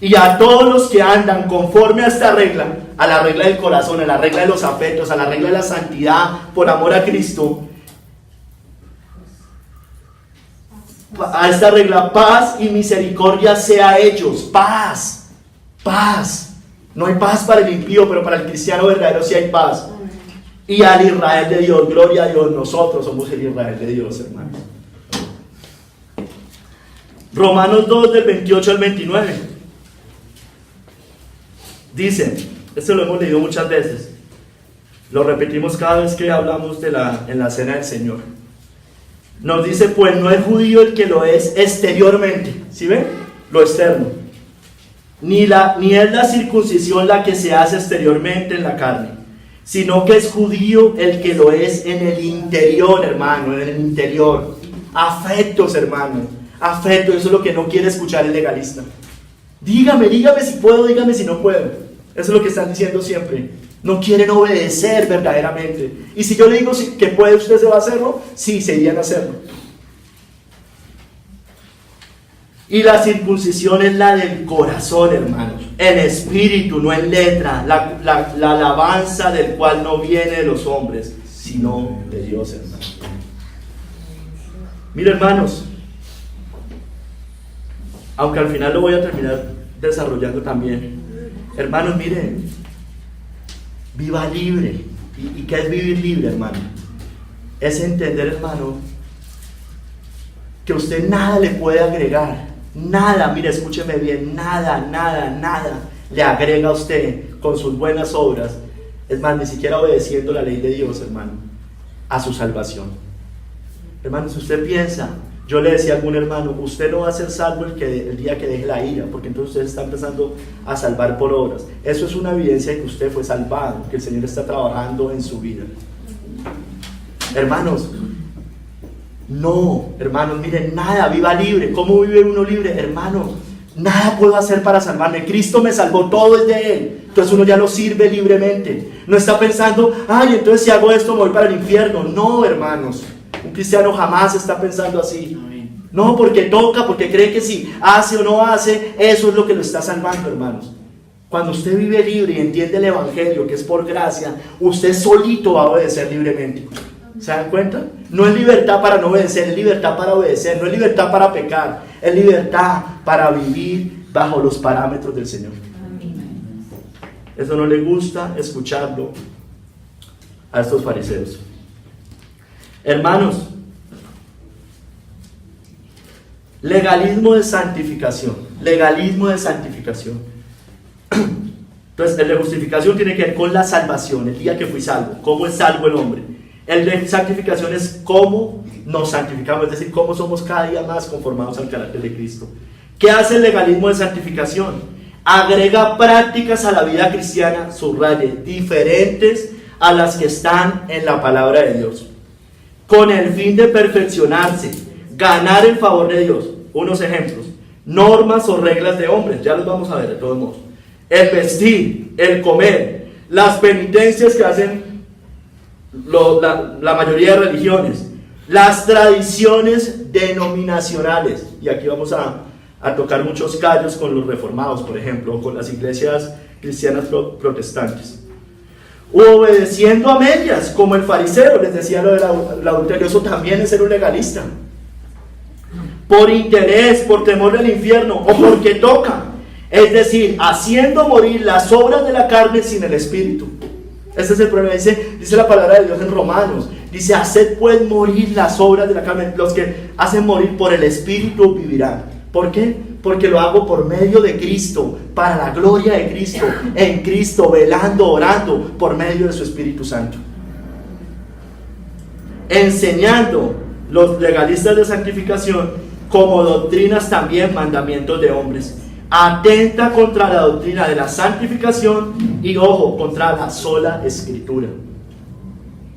Y a todos los que andan conforme a esta regla, a la regla del corazón, a la regla de los afectos, a la regla de la santidad por amor a Cristo, a esta regla, paz y misericordia sea a ellos. Paz, paz. No hay paz para el impío, pero para el cristiano verdadero sí hay paz. Y al Israel de Dios, gloria a Dios, nosotros somos el Israel de Dios, hermanos. Romanos 2, del 28 al 29. Dice, esto lo hemos leído muchas veces, lo repetimos cada vez que hablamos en la cena del Señor. Nos dice: pues no es judío el que lo es exteriormente, ¿sí ven? Lo externo. Ni es la circuncisión la que se hace exteriormente en la carne, sino que es judío el que lo es en el interior, hermano, en el interior. Afectos, hermano, afectos. Eso es lo que no quiere escuchar el legalista. Dígame si puedo, dígame si no puedo. Eso es lo que están diciendo siempre. No quieren obedecer verdaderamente. Y si yo le digo que puede, ¿usted se va a hacerlo? Sí, se irían a hacerlo. Y la circuncisión es la del corazón, hermanos. en espíritu, no en letra, la alabanza del cual no viene de los hombres, sino de Dios, hermano. Mira, hermanos, aunque al final lo voy a terminar desarrollando también, hermanos, miren, viva libre. ¿Y qué es vivir libre, hermano? Es entender, hermano, que usted nada le puede agregar, nada, mire, escúcheme bien, nada le agrega a usted con sus buenas obras, es más, ni siquiera obedeciendo la ley de Dios, hermano, a su salvación. Hermano, si usted piensa, yo le decía a algún hermano, usted no va a ser salvo el día que deje la ira, porque entonces usted está empezando a salvar por obras. Eso es una evidencia de que usted fue salvado, que el Señor está trabajando en su vida. Hermanos, no, hermanos, miren, nada, viva libre. ¿Cómo vive uno libre? Hermano, nada puedo hacer para salvarme. Cristo me salvó, todo es de Él. Entonces uno ya lo sirve libremente. No está pensando, ay, entonces si hago esto me voy para el infierno. No, hermanos, un cristiano jamás está pensando así. No, porque toca, porque cree que si hace o no hace, eso es lo que lo está salvando, hermanos. Cuando usted vive libre y entiende el evangelio, que es por gracia, usted solito va a obedecer libremente. ¿Se dan cuenta? No es libertad para no obedecer, es libertad para obedecer. No es libertad para pecar, es libertad para vivir bajo los parámetros del Señor. Eso no le gusta escucharlo a estos fariseos. Hermanos, legalismo de santificación. Legalismo de santificación. Entonces, el de justificación tiene que ver con la salvación, el día que fui salvo. ¿Cómo es salvo el hombre? El de santificación es cómo nos santificamos, es decir, cómo somos cada día más conformados al carácter de Cristo. ¿Qué hace el legalismo de santificación? Agrega prácticas a la vida cristiana, subraye, diferentes a las que están en la palabra de Dios, con el fin de perfeccionarse, ganar el favor de Dios. Unos ejemplos: normas o reglas de hombres, ya los vamos a ver de todos modos. El vestir, el comer, las penitencias que hacen la mayoría de religiones, las tradiciones denominacionales, y aquí vamos a tocar muchos callos con los reformados, por ejemplo, o con las iglesias cristianas protestantes, u obedeciendo a medias, como el fariseo, les decía lo del adulterio. Eso también es ser un legalista, por interés, por temor del infierno, o porque toca, es decir, haciendo morir las obras de la carne sin el espíritu. Este es el problema. Dice la palabra de Dios en Romanos, dice: haced pues morir las obras de la carne, los que hacen morir por el espíritu vivirán. ¿Por qué? Porque lo hago por medio de Cristo, para la gloria de Cristo, en Cristo, velando, orando, por medio de su Espíritu Santo. Enseñando los legalistas de santificación como doctrinas también mandamientos de hombres. Atenta contra la doctrina de la santificación y, ojo, contra la sola escritura.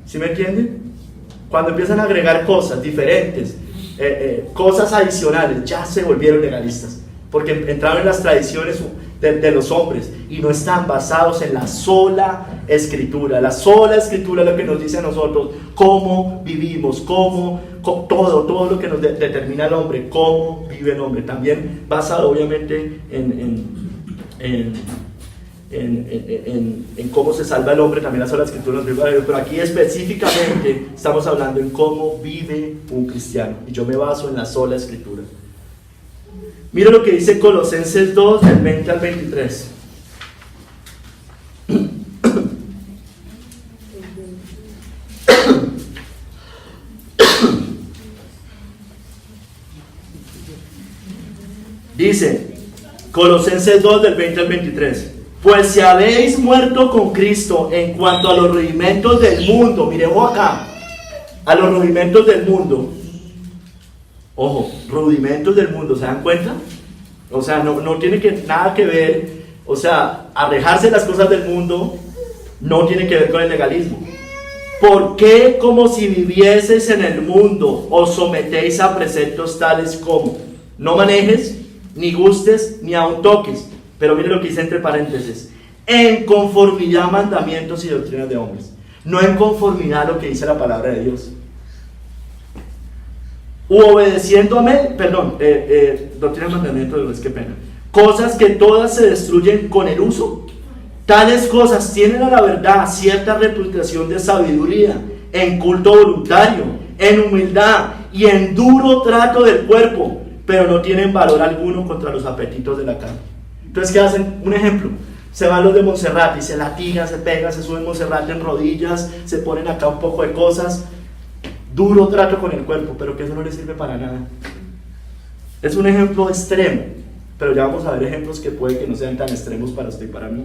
¿Sí me entienden? Cuando empiezan a agregar cosas diferentes, cosas adicionales, ya se volvieron legalistas, porque entraron en las tradiciones de los hombres y no están basados en la sola escritura. La sola escritura es lo que nos dice a nosotros cómo vivimos, todo lo que nos determina el hombre, cómo vive el hombre, también basado obviamente en cómo se salva el hombre. También la sola escritura nos dice, pero aquí específicamente estamos hablando en cómo vive un cristiano, y yo me baso en la sola escritura. Mira lo que dice Colosenses 2, del 20 al 23. Dice Colosenses 2, del 20 al 23: pues si habéis muerto con Cristo en cuanto a los rudimentos del mundo, miremos acá, a los rudimentos del mundo. Ojo, rudimentos del mundo, ¿se dan cuenta? O sea, no tiene nada que ver, o sea, alejarse de las cosas del mundo no tiene que ver con el legalismo. ¿Por qué, como si vivieseis en el mundo, os sometéis a preceptos tales como: no manejes, ni gustes, ni aun toques? Pero mire lo que dice entre paréntesis: en conformidad a mandamientos y doctrinas de hombres. No en conformidad a lo que dice la palabra de Dios. U obedeciendo a doctrina y mandamientos de hombres, qué pena. cosas que todas se destruyen con el uso. Tales cosas tienen a la verdad cierta reputación de sabiduría, en culto voluntario, en humildad y en duro trato del cuerpo, pero no tienen valor alguno contra los apetitos de la carne. Entonces, ¿qué hacen? Un ejemplo. Se van los de Montserrat y se latigan, se pegan, se suben Montserrat en rodillas, se ponen acá un poco de cosas. Duro trato con el cuerpo, pero que eso no les sirve para nada. Es un ejemplo extremo, pero ya vamos a ver ejemplos que puede que no sean tan extremos para usted y para mí.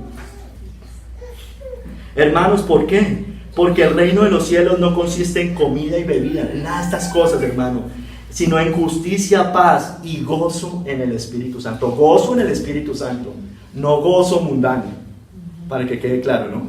Hermanos, ¿por qué? Porque el reino de los cielos no consiste en comida y bebida, en nada de estas cosas, hermano, sino en justicia, paz y gozo en el Espíritu Santo. Gozo en el Espíritu Santo, no gozo mundano, para que quede claro, ¿no?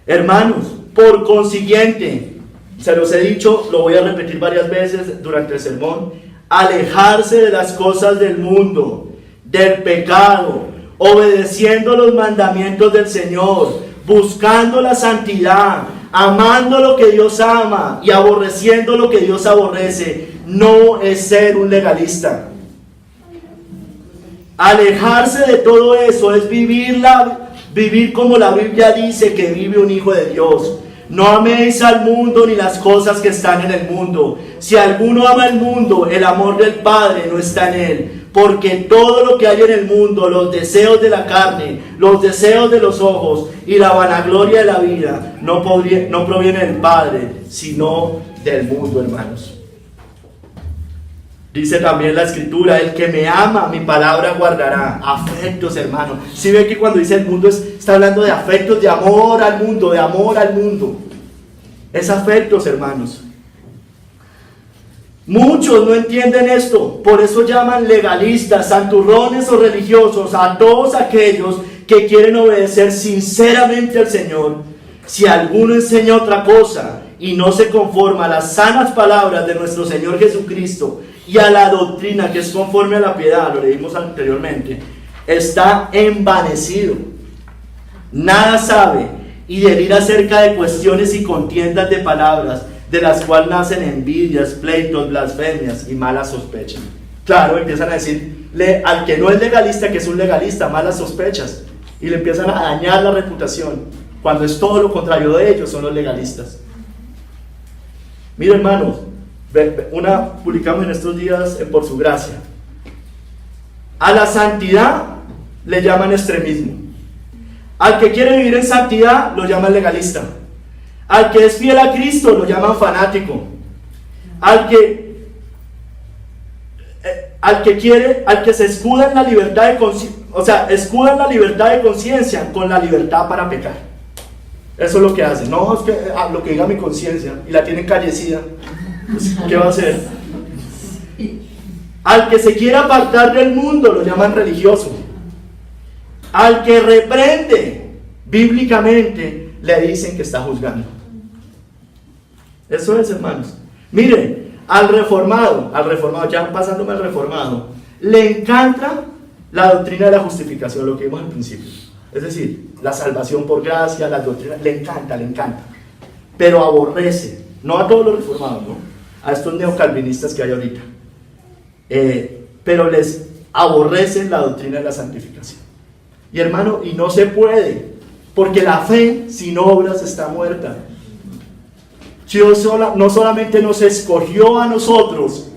Hermanos, por consiguiente, se los he dicho, lo voy a repetir varias veces durante el sermón, alejarse de las cosas del mundo, del pecado, obedeciendo los mandamientos del Señor, buscando la santidad, amando lo que Dios ama y aborreciendo lo que Dios aborrece, no es ser un legalista. Alejarse de todo eso es vivir como la Biblia dice que vive un hijo de Dios. No améis al mundo ni las cosas que están en el mundo. Si alguno ama el mundo, el amor del Padre no está en él. Porque todo lo que hay en el mundo, los deseos de la carne, los deseos de los ojos y la vanagloria de la vida, no proviene del Padre, sino del mundo, hermanos. Dice también la Escritura, el que me ama, mi palabra guardará. Afectos, hermanos. Si ve que cuando dice el mundo, está hablando de afectos, de amor al mundo, de amor al mundo. Es afectos, hermanos. Muchos no entienden esto, por eso llaman legalistas, santurrones o religiosos a todos aquellos que quieren obedecer sinceramente al Señor. Si alguno enseña otra cosa y no se conforma a las sanas palabras de nuestro Señor Jesucristo y a la doctrina que es conforme a la piedad, lo leímos anteriormente, está envanecido, nada sabe y delira acerca de cuestiones y contiendas de palabras, de las cuales nacen envidias, pleitos, blasfemias y malas sospechas. Claro, empiezan a decirle al que no es legalista que es un legalista, malas sospechas, y le empiezan a dañar la reputación, cuando es todo lo contrario de ellos, son los legalistas. Mira, hermanos, publicamos en estos días Por Su Gracia. A la santidad le llaman extremismo. Al que quiere vivir en santidad lo llaman legalista. Al que es fiel a Cristo lo llaman fanático. Al que se escuda en la libertad de conciencia, escuda en la libertad de conciencia con la libertad para pecar. Eso es lo que hacen. No, es que lo que diga mi conciencia, y la tienen callecida. Pues, ¿qué va a hacer? Al que se quiere apartar del mundo lo llaman religioso. Al que reprende bíblicamente le dicen que está juzgando. Eso es, hermanos. Miren, al reformado, ya pasándome al reformado, le encanta la doctrina de la justificación, lo que vimos al principio. Es decir, la salvación por gracia, la doctrina, le encanta. Pero aborrece, no a todos los reformados, ¿no? A estos neocalvinistas que hay ahorita. Pero les aborrecen la doctrina de la santificación. Y hermano, y no se puede, porque la fe sin obras está muerta. Dios no solamente nos escogió a nosotros,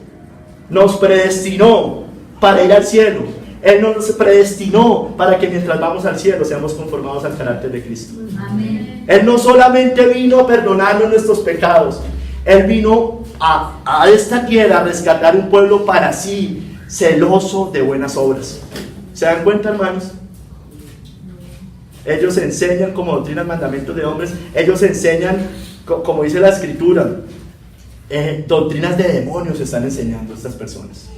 nos predestinó para ir al cielo. Él nos predestinó para que mientras vamos al cielo seamos conformados al carácter de Cristo. Amén. Él no solamente vino a perdonarnos nuestros pecados, Él vino a esta tierra a rescatar un pueblo para sí, celoso de buenas obras. ¿Se dan cuenta, hermanos? Ellos enseñan como doctrina mandamientos de hombres, ellos enseñan, como dice la Escritura, doctrinas de demonios están enseñando estas personas.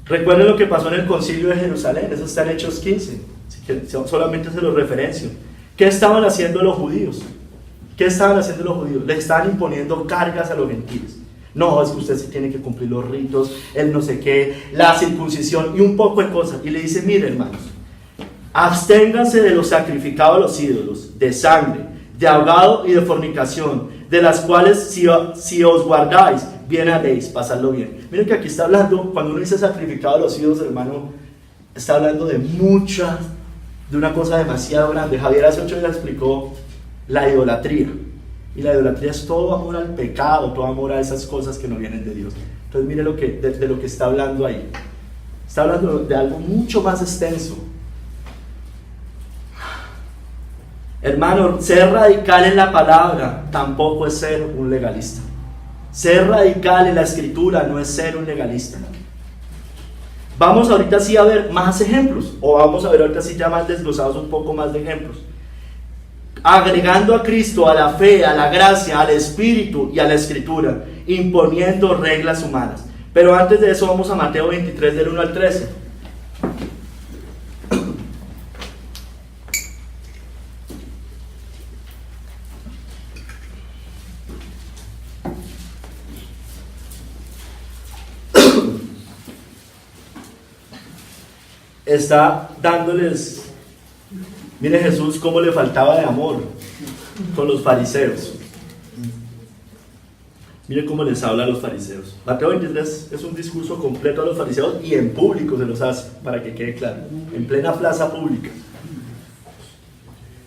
Recuerden lo que pasó en el concilio de Jerusalén, eso está en Hechos 15, así que solamente se los referencio. ¿Qué estaban haciendo los judíos? Les estaban imponiendo cargas a los gentiles. No, es que usted sí tiene que cumplir los ritos, el no sé qué, la circuncisión y un poco de cosas. Y le dice, mire, hermanos, absténganse de lo sacrificado a los ídolos, de sangre, de ahogado y de fornicación. de las cuales si os guardáis, bien haréis, pasadlo bien. Miren que aquí está hablando, cuando uno dice sacrificado a los hijos, hermano, está hablando de una cosa demasiado grande. Javier hace 8 días explicó la idolatría. Y la idolatría es todo amor al pecado, todo amor a esas cosas que no vienen de Dios. Entonces mire de lo que está hablando ahí. Está hablando de algo mucho más extenso. Hermano, ser radical en la palabra tampoco es ser un legalista. Ser radical en la escritura no es ser un legalista. Vamos ahorita sí a ver más ejemplos, o vamos a ver ahorita sí ya más desglosados un poco más de ejemplos. Agregando a Cristo, a la fe, a la gracia, al Espíritu y a la Escritura, imponiendo reglas humanas. Pero antes de eso vamos a Mateo 23 del 1 al 13. Está dándoles, mire Jesús cómo le faltaba de amor con los fariseos. Mire cómo les habla a los fariseos. Mateo 23 es un discurso completo a los fariseos y en público se los hace, para que quede claro, en plena plaza pública.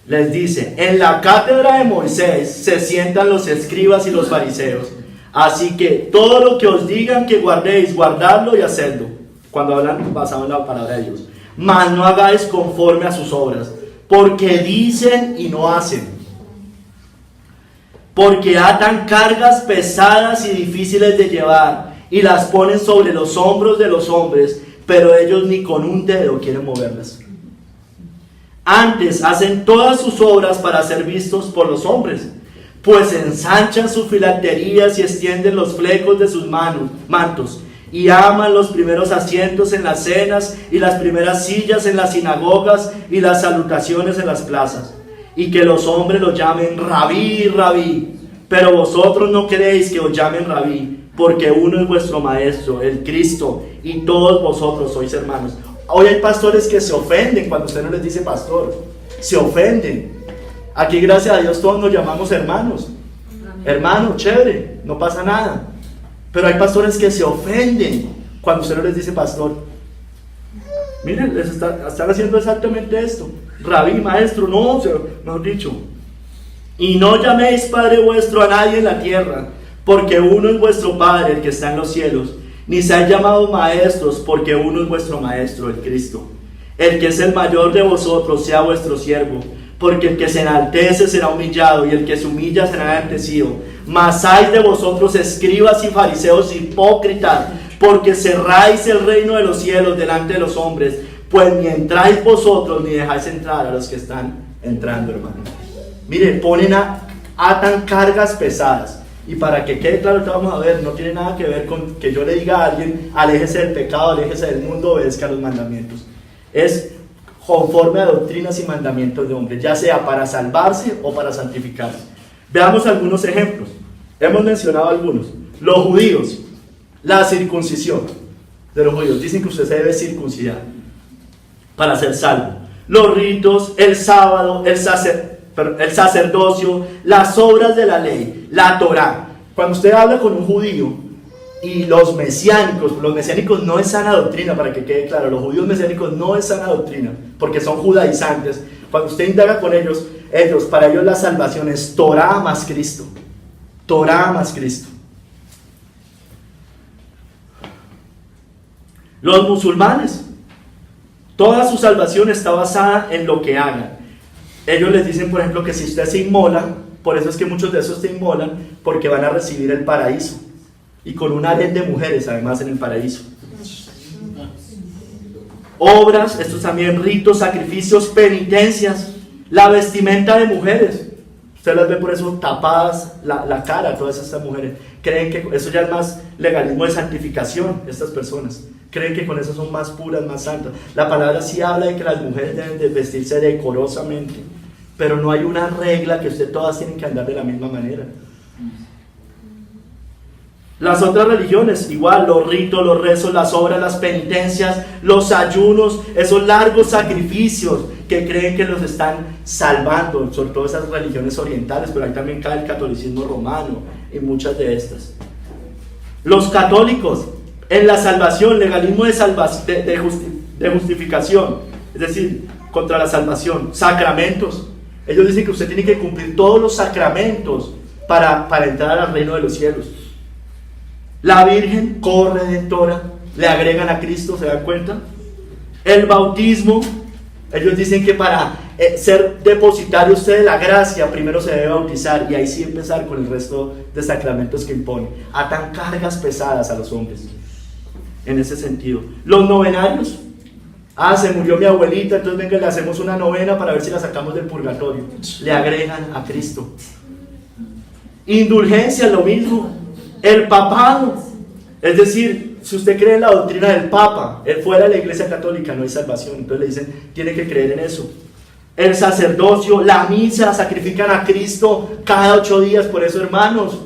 Les dice: en la cátedra de Moisés se sientan los escribas y los fariseos, así que todo lo que os digan que guardéis, guardadlo y hacedlo. Cuando hablan basado en la palabra de Dios. Mas no hagáis conforme a sus obras, porque dicen y no hacen. Porque atan cargas pesadas y difíciles de llevar, y las ponen sobre los hombros de los hombres, pero ellos ni con un dedo quieren moverlas. Antes hacen todas sus obras para ser vistos por los hombres, pues ensanchan sus filacterías y extienden los flecos de sus mantos, y aman los primeros asientos en las cenas y las primeras sillas en las sinagogas y las salutaciones en las plazas, y que los hombres los llamen rabí, rabí. Pero vosotros no queréis que os llamen rabí, porque uno es vuestro maestro, el Cristo, y todos vosotros sois hermanos. Hoy hay pastores que se ofenden cuando usted no les dice pastor, se ofenden. Aquí, gracias a Dios, todos nos llamamos hermanos. Hermano, chévere, no pasa nada. Pero hay pastores que se ofenden cuando usted no les dice pastor. Miren, están haciendo exactamente esto. Rabí, maestro, no, mejor dicho. Y no llaméis Padre vuestro a nadie en la tierra, porque uno es vuestro Padre, el que está en los cielos. Ni seáis llamados maestros, porque uno es vuestro Maestro, el Cristo. El que es el mayor de vosotros sea vuestro siervo, porque el que se enaltece será humillado, y el que se humilla será enaltecido. Mas ay de vosotros, escribas y fariseos hipócritas, porque cerráis el reino de los cielos delante de los hombres, pues ni entráis vosotros ni dejáis entrar a los que están entrando, hermano. Mire, atan cargas pesadas. Y para que quede claro, te vamos a ver, no tiene nada que ver con que yo le diga a alguien: aléjese del pecado, aléjese del mundo, obedezca los mandamientos. Es conforme a doctrinas y mandamientos de hombres, ya sea para salvarse o para santificarse. Veamos algunos ejemplos. Hemos mencionado algunos. Los judíos, la circuncisión de los judíos. Dicen que usted se debe circuncidar para ser salvo. Los ritos, el sábado, el sacerdocio, las obras de la ley, la Torá. Cuando usted habla con un judío y los mesiánicos no es sana doctrina, para que quede claro, los judíos mesiánicos no es sana doctrina, porque son judaizantes. Cuando usted indaga con ellos, para ellos la salvación es Torá más Cristo. Torá más Cristo. Los musulmanes, toda su salvación está basada en lo que hagan. Ellos les dicen, por ejemplo, que si usted se inmola, por eso es que muchos de esos se inmolan, porque van a recibir el paraíso. Y con un harén de mujeres, además, en el paraíso. Obras, estos también ritos, sacrificios, penitencias, la vestimenta de mujeres. Usted las ve por eso tapadas la cara, todas estas mujeres. Creen que eso ya es más legalismo de santificación, estas personas. Creen que con eso son más puras, más santas. La palabra sí habla de que las mujeres deben de vestirse decorosamente, pero no hay una regla que todas tienen que andar de la misma manera. Las otras religiones, igual, los ritos, los rezos, las obras, las penitencias, los ayunos, esos largos sacrificios que creen que los están salvando, sobre todo esas religiones orientales, pero ahí también cae el catolicismo romano y muchas de estas. Los católicos, en la salvación, legalismo de justificación, es decir, contra la salvación, sacramentos. Ellos dicen que usted tiene que cumplir todos los sacramentos para entrar al reino de los cielos. La Virgen, corredentora, le agregan a Cristo, ¿se dan cuenta? El bautismo, ellos dicen que para ser depositario usted de la gracia, primero se debe bautizar y ahí sí empezar con el resto de sacramentos que impone. Atan cargas pesadas a los hombres, en ese sentido. Los novenarios, se murió mi abuelita, entonces venga, le hacemos una novena para ver si la sacamos del purgatorio. Le agregan a Cristo. Indulgencia, lo mismo. El papado, es decir, si usted cree en la doctrina del Papa, él fuera de la Iglesia Católica no hay salvación, entonces le dicen, tiene que creer en eso. El sacerdocio, la misa, sacrifican a Cristo cada 8 días, por eso, hermanos,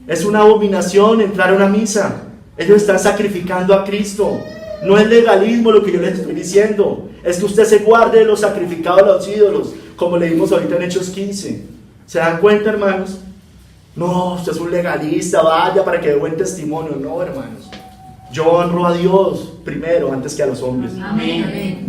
es una abominación entrar a una misa. Ellos están sacrificando a Cristo. No es legalismo lo que yo les estoy diciendo, es que usted se guarde de los sacrificados a los ídolos, como leímos ahorita en Hechos 15. ¿Se dan cuenta, hermanos? No, usted es un legalista, vaya para que dé buen testimonio. No, hermanos, yo honro a Dios primero antes que a los hombres. Amén.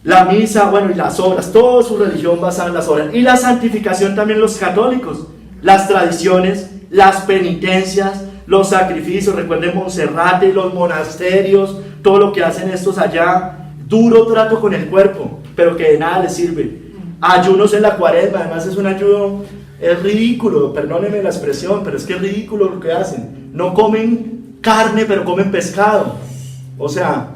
La misa, bueno, y las obras, toda su religión basada en las obras. Y la santificación también los católicos, las tradiciones, las penitencias, los sacrificios. Recuerden Monserrate, los monasterios, todo lo que hacen estos allá. Duro trato con el cuerpo, pero que de nada les sirve. Ayunos en la cuaresma, además es un ayuno, es ridículo, perdónenme la expresión, pero es que es ridículo lo que hacen. No comen carne, pero comen pescado. O sea,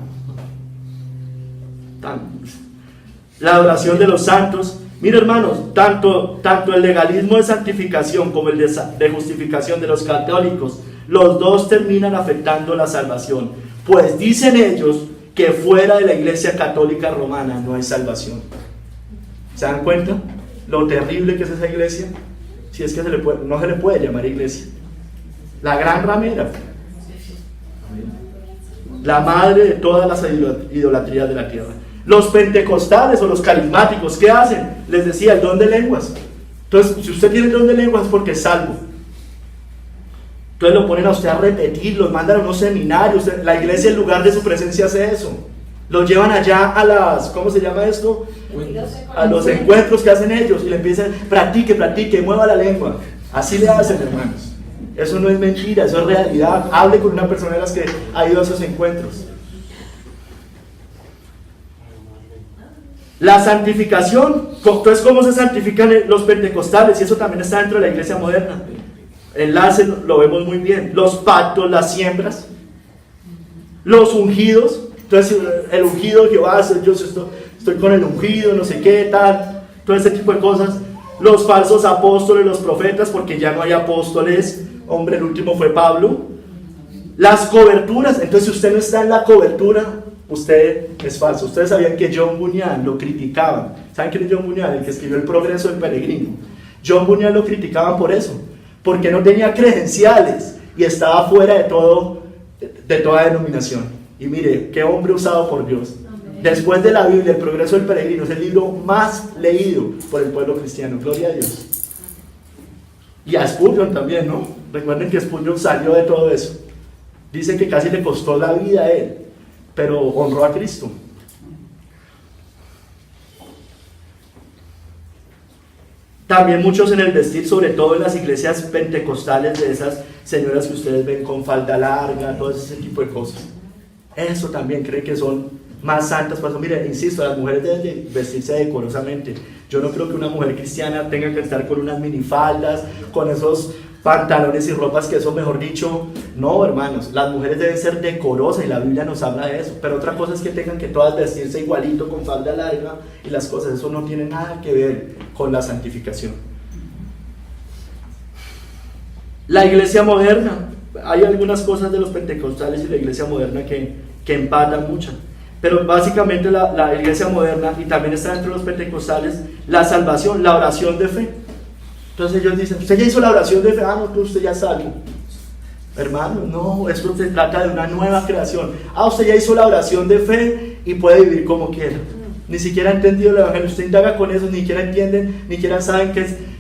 la adoración de los santos. Mira, hermanos, tanto el legalismo de santificación como el de justificación de los católicos, los dos terminan afectando la salvación, pues dicen ellos que fuera de la Iglesia Católica Romana no hay salvación. ¿Se dan cuenta lo terrible que es esa iglesia? Si es que no se le puede llamar iglesia. La gran ramera, la madre de todas las idolatrías de la tierra. Los pentecostales o los carismáticos, ¿qué hacen? Les decía, el don de lenguas. Entonces, si usted tiene el don de lenguas es porque es salvo. Entonces lo ponen a usted a repetir, los mandan a unos seminarios. La iglesia en lugar de su presencia hace eso. Los llevan allá a las, ¿cómo se llama esto? A los encuentros que hacen ellos y le empiezan, practique, mueva la lengua. Así le hacen, hermanos. Eso no es mentira, eso es realidad. Hable con una persona de las que ha ido a esos encuentros. La santificación, entonces ¿cómo se santifican los pentecostales? Y eso también está dentro de la iglesia moderna. Enlace, lo vemos muy bien. Los pactos, las siembras, los ungidos. Entonces el ungido de Jehová, yo estoy con el ungido, no sé qué, tal, todo ese tipo de cosas. Los falsos apóstoles, los profetas, porque ya no hay apóstoles. Hombre, el último fue Pablo. Las coberturas, entonces si usted no está en la cobertura, usted es falso. Ustedes sabían que John Bunyan lo criticaban. ¿Saben quién es John Bunyan? El que escribió El Progreso del Peregrino. John Bunyan lo criticaban por eso, porque no tenía credenciales y estaba fuera de toda denominación. Y mire, qué hombre usado por Dios. Después de la Biblia, El Progreso del Peregrino es el libro más leído por el pueblo cristiano. Gloria a Dios. Y a Spurgeon también, ¿no? Recuerden que Spurgeon salió de todo eso. Dice que casi le costó la vida a él, pero honró a Cristo. También muchos en el vestir, sobre todo en las iglesias pentecostales, de esas señoras que ustedes ven con falda larga, todo ese tipo de cosas. Eso también creen que son más santas. Pues, mire, insisto, las mujeres deben de vestirse decorosamente. Yo no creo que una mujer cristiana tenga que estar con unas minifaldas, con esos pantalones y ropas que eso, mejor dicho, no, hermanos, las mujeres deben ser decorosas y la Biblia nos habla de eso. Pero otra cosa es que tengan que todas vestirse igualito con falda larga y las cosas, eso no tiene nada que ver con la santificación. La iglesia moderna, hay algunas cosas de los pentecostales y la iglesia moderna que empatan mucho, pero básicamente la iglesia moderna, y también está dentro de los pentecostales, la salvación, la oración de fe. Entonces ellos dicen, usted ya hizo la oración de fe, no, usted ya es salvo. Hermano, no, esto se trata de una nueva creación. Usted ya hizo la oración de fe y puede vivir como quiera. ni siquiera han entendido el Evangelio. Usted indaga con eso, ni siquiera entienden, ni siquiera saben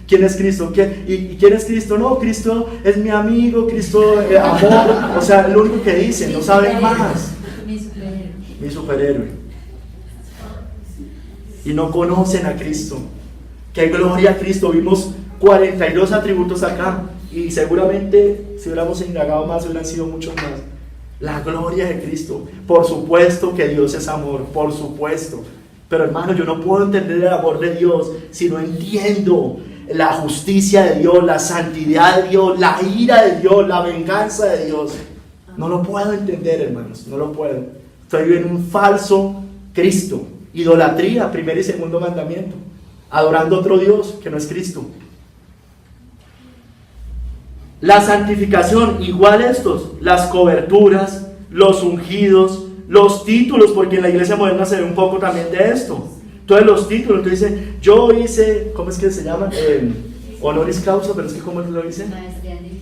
quién es Cristo. ¿Y quién es Cristo? No, Cristo es mi amigo, Cristo amor. O sea, lo único que dicen, no saben más. Mi superhéroe. Y no conocen a Cristo. ¡Qué gloria a Cristo! Vimos 42 atributos acá. Y seguramente, si hubiéramos indagado más, hubieran sido muchos más. La gloria de Cristo. Por supuesto que Dios es amor, por supuesto. Pero hermano, yo no puedo entender el amor de Dios si no entiendo la justicia de Dios, la santidad de Dios, la ira de Dios, la venganza de Dios. No lo puedo entender, hermanos, no lo puedo. Estoy en un falso Cristo. Idolatría, primer y segundo mandamiento. Adorando a otro Dios que no es Cristo. La santificación, igual estos, las coberturas, los ungidos, los títulos, porque en la iglesia moderna se ve un poco también de esto. Entonces los títulos, entonces dice, yo hice, ¿cómo es que se llama? Honoris causa, pero es que ¿cómo lo dice?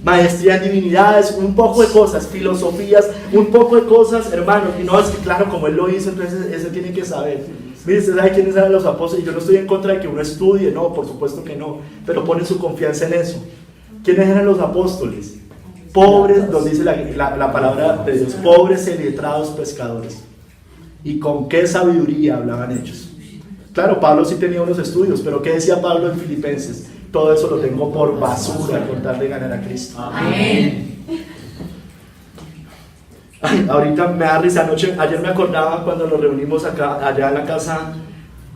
Maestría en divinidades, un poco de cosas, filosofías, un poco de cosas, hermano. Y no es que claro, como él lo hizo, entonces ese tiene que saber. Mire, usted sabe quiénes eran los apóstoles, y yo no estoy en contra de que uno estudie, no, por supuesto que no, pero pone su confianza en eso. ¿Quiénes eran los apóstoles? Pobres, nos dice la palabra de Dios, pobres y letrados pescadores. ¿Y con qué sabiduría hablaban ellos? Claro, Pablo sí tenía unos estudios, pero ¿qué decía Pablo en Filipenses? Todo eso lo tengo por basura con tal de ganar a Cristo. Amén. Ay, ahorita me da risa. Ayer me acordaba cuando nos reunimos allá en la casa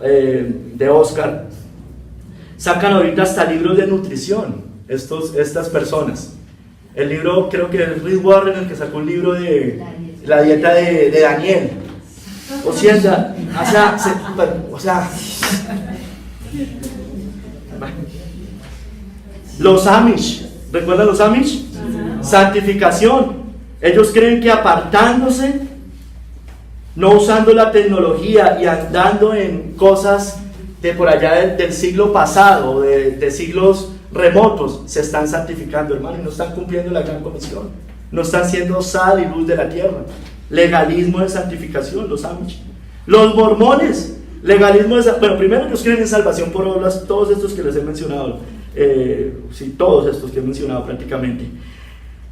de Oscar. Sacan ahorita hasta libros de nutrición estas personas. El libro, creo que es Rick Warren el que sacó un libro de la dieta de Daniel. O sea, los Amish, ¿recuerdan los Amish? Santificación. Ellos creen que apartándose, no usando la tecnología y andando en cosas de por allá del siglo pasado, de siglos remotos, se están santificando, hermano, y no están cumpliendo la gran comisión. No están siendo sal y luz de la tierra. Legalismo de santificación, los Amish. Los mormones, legalismo de salvación. Bueno, primero ellos creen en salvación por obras, todos estos que les he mencionado. Sí, todos estos que he mencionado prácticamente.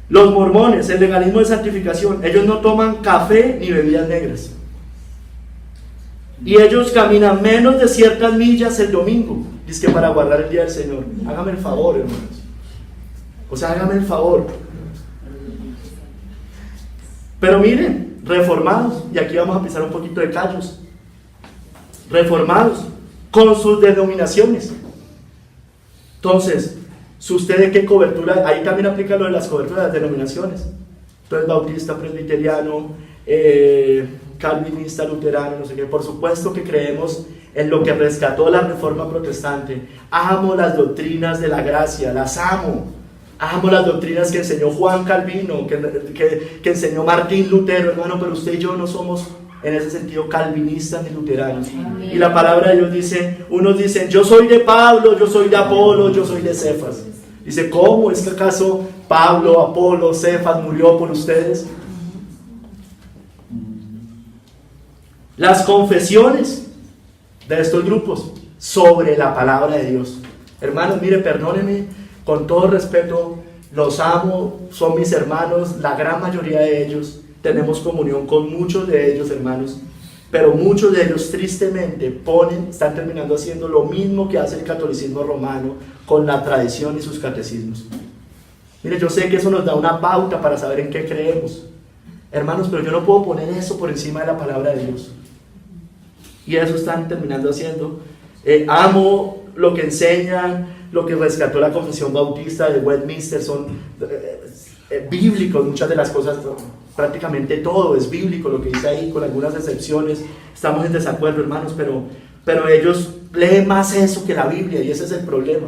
Los mormones, el legalismo de santificación. Ellos no toman café ni bebidas negras. Y ellos caminan menos de ciertas millas el domingo. Dice que para guardar el día del Señor. Hágame el favor, hermanos. O sea, hágame el favor. Pero miren, reformados, y aquí vamos a pisar un poquito de callos. Reformados, con sus denominaciones. Entonces, ¿usted de qué cobertura? Ahí también aplica lo de las coberturas de las denominaciones. Entonces, bautista, presbiteriano, calvinista, luterano, no sé qué. Por supuesto que creemos en lo que rescató la Reforma Protestante. Amo las doctrinas de la gracia, las amo. Amo las doctrinas que enseñó Juan Calvino, que enseñó Martín Lutero, hermano, pero usted y yo no somos en ese sentido calvinistas ni luteranos. Amén. Y la palabra de Dios dice, unos dicen, yo soy de Pablo, yo soy de Apolo, yo soy de Cefas. Dice, ¿cómo? ¿Es que acaso Pablo, Apolo, Cefas murió por ustedes? Las confesiones de estos grupos sobre la palabra de Dios. Hermanos, mire, perdónenme, con todo respeto, los amo, son mis hermanos, la gran mayoría de ellos, tenemos comunión con muchos de ellos, hermanos, pero muchos de ellos tristemente están terminando haciendo lo mismo que hace el catolicismo romano con la tradición y sus catecismos. Mire, yo sé que eso nos da una pauta para saber en qué creemos, hermanos, pero yo no puedo poner eso por encima de la palabra de Dios. Y eso están terminando haciendo. Amo lo que enseñan, lo que rescató la Confesión Bautista de Westminster, son bíblicos, muchas de las cosas, prácticamente todo es bíblico lo que dice ahí, con algunas excepciones. Estamos en desacuerdo, hermanos, pero ellos leen más eso que la Biblia, y ese es el problema.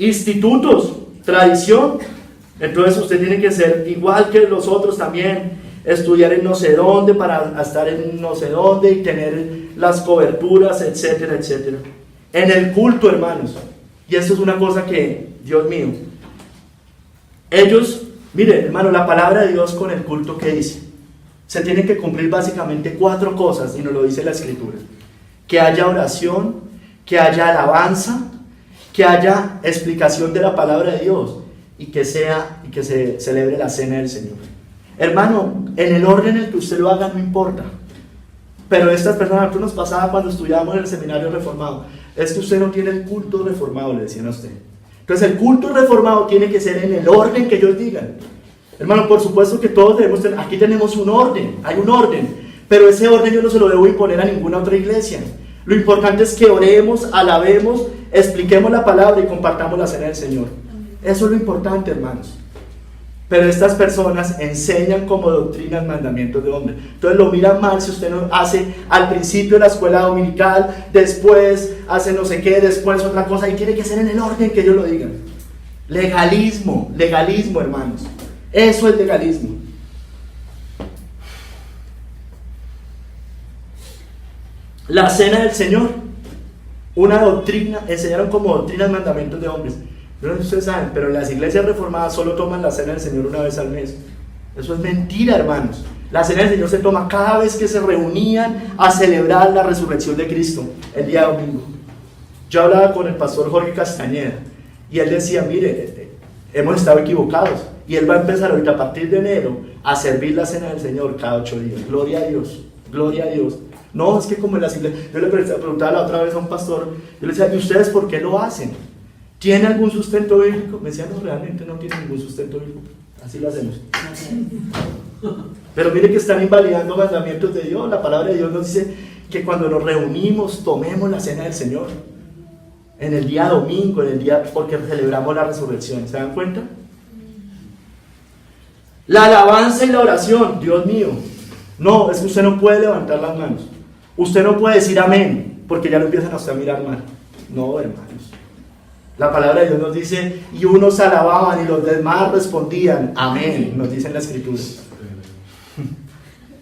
Institutos, tradición. Entonces usted tiene que ser igual que los otros también, estudiar en no sé dónde para estar en no sé dónde y tener las coberturas, etcétera, etcétera. En el culto, hermanos, y esto es una cosa que, Dios mío, ellos, mire, hermano, la palabra de Dios con el culto, ¿qué dice? se tienen que cumplir básicamente 4 cosas, y nos lo dice la Escritura: que haya oración, que haya alabanza, que haya explicación de la palabra de Dios, y que se celebre la cena del Señor. Hermano, en el orden en el que usted lo haga no importa, pero estas personas, nosotros nos pasaba cuando estudiábamos en el seminario reformado, es que usted no tiene el culto reformado, le decían a usted. Entonces el culto reformado tiene que ser en el orden que ellos digan. Hermano, por supuesto que todos debemos tener, aquí tenemos un orden, hay un orden, pero ese orden yo no se lo debo imponer a ninguna otra iglesia. Lo importante es que oremos, alabemos, expliquemos la palabra y compartamos la cena del Señor. Eso es lo importante, hermanos. Pero estas personas enseñan como doctrinas mandamientos de hombre. Entonces lo miran mal si usted no hace al principio la escuela dominical, después hace no sé qué, después otra cosa, y tiene que ser en el orden que ellos lo digan. Legalismo, hermanos. Eso es legalismo. La cena del Señor, una doctrina, enseñaron como doctrinas mandamientos de hombres. No sé si ustedes saben, pero las iglesias reformadas solo toman la cena del Señor una vez al mes. Eso es mentira, hermanos. La cena del Señor se toma cada vez que se reunían a celebrar la resurrección de Cristo, el día domingo. Yo hablaba con el pastor Jorge Castañeda y él decía, mire, hemos estado equivocados, y él va a empezar ahorita a partir de enero a servir la cena del Señor cada 8 días. Gloria a Dios, gloria a Dios. No, es que como en las iglesias, yo le preguntaba la otra vez a un pastor, yo le decía, ¿y ustedes por qué lo hacen? ¿Tiene algún sustento bíblico? Me decía, no, realmente no tiene ningún sustento bíblico, así lo hacemos. Pero mire que están invalidando mandamientos de Dios. La palabra de Dios nos dice que cuando nos reunimos tomemos la cena del Señor en el día domingo, porque celebramos la resurrección. ¿Se dan cuenta? La alabanza y la oración, Dios mío, no, es que usted no puede levantar las manos, usted no puede decir amén, porque ya lo empiezan a usted a mirar mal. No, hermanos, la palabra de Dios nos dice, y unos alababan y los demás respondían amén, nos dice en la Escritura.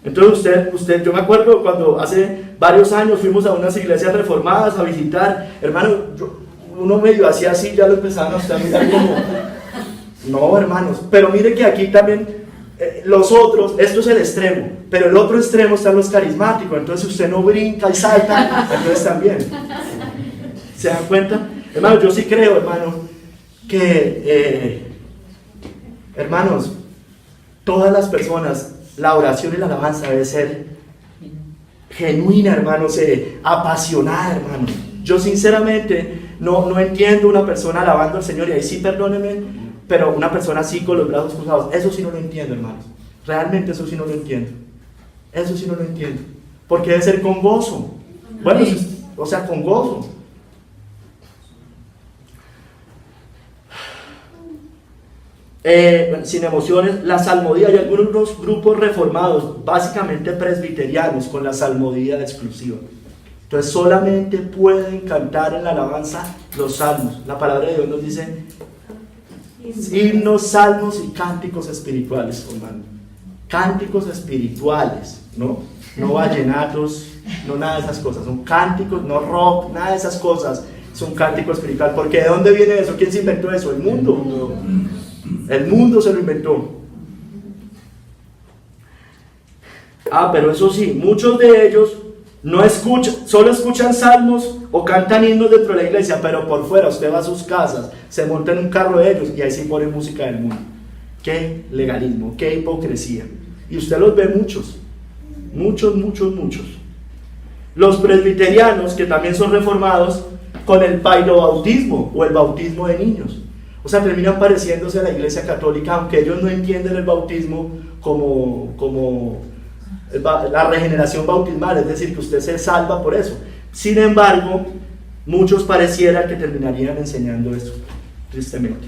Entonces usted, yo me acuerdo cuando hace varios años fuimos a unas iglesias reformadas a visitar, hermano, uno medio hacía así, ya lo empezaban a usted a mirar como, no, hermanos, pero mire que aquí también los otros, esto es el extremo, pero el otro extremo están los carismáticos. Entonces si usted no brinca y salta, entonces también, ¿se dan cuenta? Hermano, yo sí creo, hermano, que hermanos, todas las personas, la oración y la alabanza debe ser genuina, hermanos, apasionada, hermanos. Yo sinceramente no entiendo una persona alabando al Señor, y ahí sí perdónenme, pero una persona así con los brazos cruzados, eso sí no lo entiendo, hermanos. Realmente eso sí no lo entiendo. Eso sí no lo entiendo. Porque debe ser con gozo. Bueno, o sea, con gozo. Sin emociones, la salmodia. Hay algunos grupos reformados, básicamente presbiterianos, con la salmodia exclusiva. Entonces solamente pueden cantar en la alabanza los salmos. La palabra de Dios nos dice himnos, salmos y cánticos espirituales, hermano. Cánticos espirituales, ¿no? No vallenatos, no nada de esas cosas. Son cánticos, no rock, nada de esas cosas. Es un cántico espiritual. Porque ¿de dónde viene eso? ¿Quién se inventó eso? El mundo. El mundo se lo inventó. Pero eso sí, muchos de ellos no escuchan, solo escuchan salmos o cantan himnos dentro de la iglesia, pero por fuera usted va a sus casas, se monta en un carro de ellos y ahí sí ponen música del mundo. Qué legalismo, qué hipocresía. Y usted los ve muchos. Los presbiterianos, que también son reformados, con el paidobautismo o el bautismo de niños. O sea, terminan pareciéndose a la iglesia católica, aunque ellos no entienden el bautismo como la regeneración bautismal, es decir, que usted se salva por eso. Sin embargo, muchos pareciera que terminarían enseñando eso, tristemente.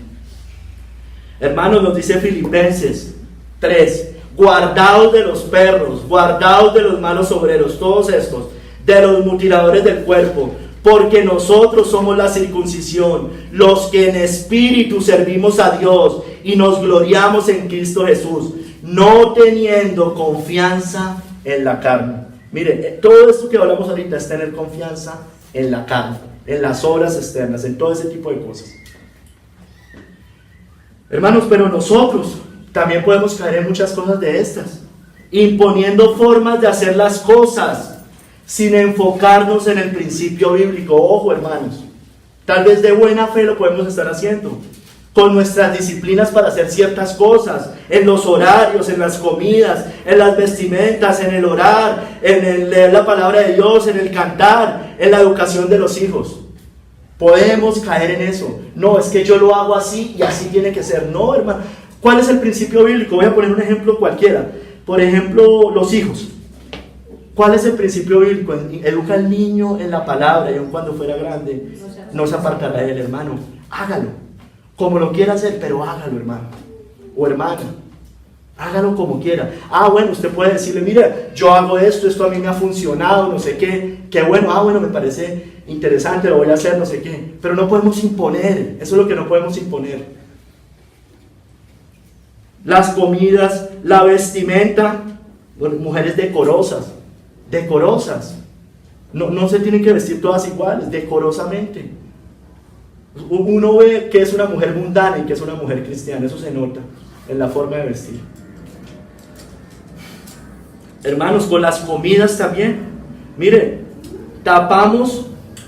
Hermanos, nos dice Filipenses 3, guardaos de los perros, guardaos de los malos obreros, todos estos, de los mutiladores del cuerpo, porque nosotros somos la circuncisión, los que en espíritu servimos a Dios y nos gloriamos en Cristo Jesús, no teniendo confianza en la carne. Mire, todo esto que hablamos ahorita es tener confianza en la carne, en las obras externas, en todo ese tipo de cosas. Hermanos, pero nosotros también podemos caer en muchas cosas de estas. imponiendo formas de hacer las cosas sin enfocarnos en el principio bíblico. Ojo, hermanos, tal vez de buena fe lo podemos estar haciendo, con nuestras disciplinas para hacer ciertas cosas, en los horarios, en las comidas, en las vestimentas, en el orar, en el leer la palabra de Dios, en el cantar, en la educación de los hijos. Podemos caer en eso. No, es que yo lo hago así y así tiene que ser. No, hermano. ¿Cuál es el principio bíblico? Voy a poner un ejemplo cualquiera. Por ejemplo, los hijos. ¿Cuál es el principio bíblico? Educa al niño en la palabra y aun cuando fuera grande no se apartará de él, hermano. Hágalo. Como lo quiera hacer, pero hágalo, hermano o hermana. Hágalo como quiera. Bueno, usted puede decirle, mire, yo hago esto a mí me ha funcionado, no sé qué. Qué bueno, bueno, me parece interesante, lo voy a hacer, no sé qué. Pero no podemos imponer, eso es lo que no podemos imponer. Las comidas, la vestimenta, bueno, mujeres decorosas. No se tienen que vestir todas iguales, decorosamente. Uno ve que es una mujer mundana y que es una mujer cristiana, eso se nota en la forma de vestir. Hermanos, con las comidas también, mire, tapamos,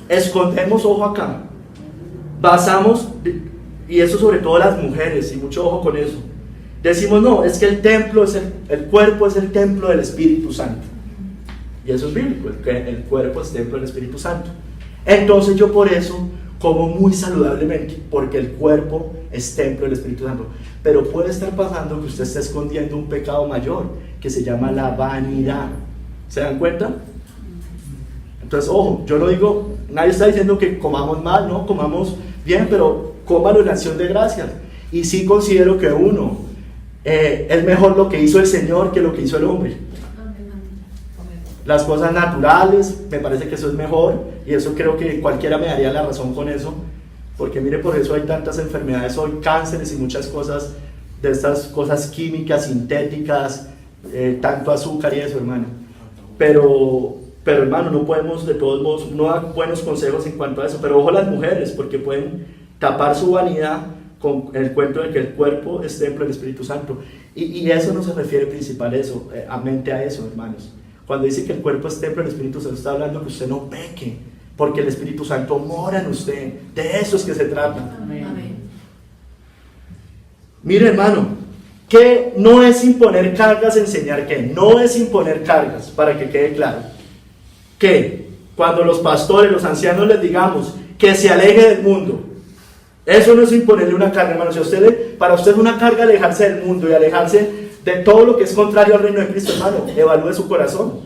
escondemos, ojo acá, basamos, y eso sobre todo las mujeres, y mucho ojo con eso, decimos no, es que el templo es el cuerpo es el templo del Espíritu Santo, y eso es bíblico, el cuerpo es templo del Espíritu Santo. Entonces yo por eso como muy saludablemente, porque el cuerpo es templo del Espíritu Santo. Pero puede estar pasando que usted esté escondiendo un pecado mayor, que se llama la vanidad. ¿Se dan cuenta? Entonces, ojo, yo no digo, nadie está diciendo que comamos mal, no, comamos bien, pero cómalo en acción de gracias. Y sí considero que es mejor lo que hizo el Señor que lo que hizo el hombre. Las cosas naturales, me parece que eso es mejor, y eso creo que cualquiera me daría la razón con eso, porque mire, por eso hay tantas enfermedades hoy, cánceres y muchas cosas, de estas cosas químicas, sintéticas, tanto azúcar y eso, hermano. Pero hermano, no podemos, de todos modos, no dar buenos consejos en cuanto a eso, pero ojo a las mujeres, porque pueden tapar su vanidad con el cuento de que el cuerpo es templo del Espíritu Santo, y eso no se refiere principalmente a eso, hermanos. Cuando dice que el cuerpo es templo del Espíritu Santo, está hablando que usted no peque, porque el Espíritu Santo mora en usted. De eso es que se trata. Amén. Mire, hermano, que no es imponer cargas enseñar qué. No es imponer cargas, para que quede claro. Que cuando los pastores, los ancianos les digamos que se aleje del mundo, eso no es imponerle una carga, hermano. Si para usted es una carga alejarse del mundo y alejarse de todo lo que es contrario al reino de Cristo, hermano, evalúe su corazón.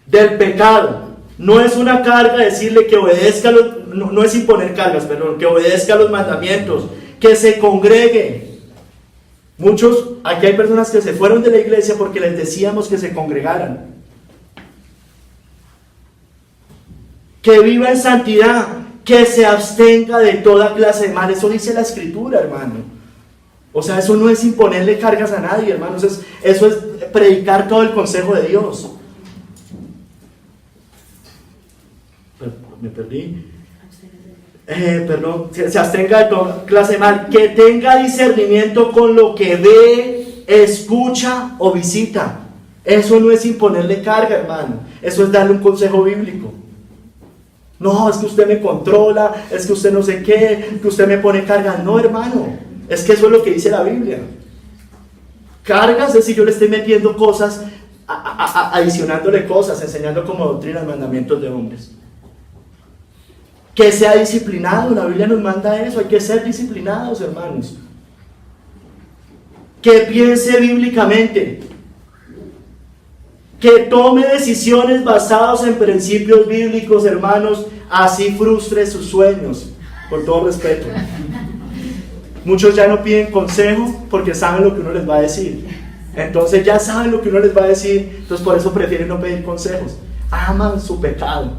Del pecado, no es una carga decirle que obedezca, no es imponer cargas, perdón, que obedezca los mandamientos, que se congregue. Aquí hay personas que se fueron de la iglesia porque les decíamos que se congregaran. Que viva en santidad, que se abstenga de toda clase de mal, eso dice la Escritura, hermano. O sea, eso no es imponerle cargas a nadie, hermanos, eso es predicar todo el consejo de Dios. Me perdí. Se abstenga de toda clase de mal, que tenga discernimiento con lo que ve, escucha o visita. Eso no es imponerle carga, hermano, eso es darle un consejo bíblico. No, es que usted me controla, es que usted no sé qué, que usted me pone carga. No, hermano. Es que eso es lo que dice la Biblia. Cargas es si yo le estoy metiendo cosas, adicionándole cosas, enseñando como doctrina mandamientos de hombres. Que sea disciplinado, la Biblia nos manda eso, hay que ser disciplinados, hermanos. Que piense bíblicamente. Que tome decisiones basadas en principios bíblicos, hermanos, así frustre sus sueños, con todo respeto. Muchos ya no piden consejo porque saben lo que uno les va a decir. Entonces ya saben lo que uno les va a decir, entonces por eso prefieren no pedir consejos. Aman su pecado.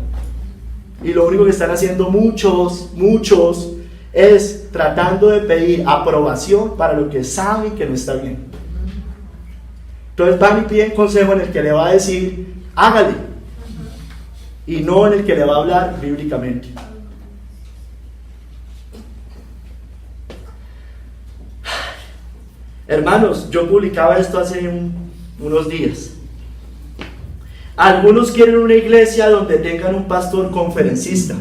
Y lo único que están haciendo muchos, es tratando de pedir aprobación para lo que saben que no está bien. Entonces van y piden consejo en el que le va a decir, hágale. Y no en el que le va a hablar bíblicamente. Hermanos, yo publicaba esto hace unos días. Algunos quieren una iglesia donde tengan un pastor conferencista,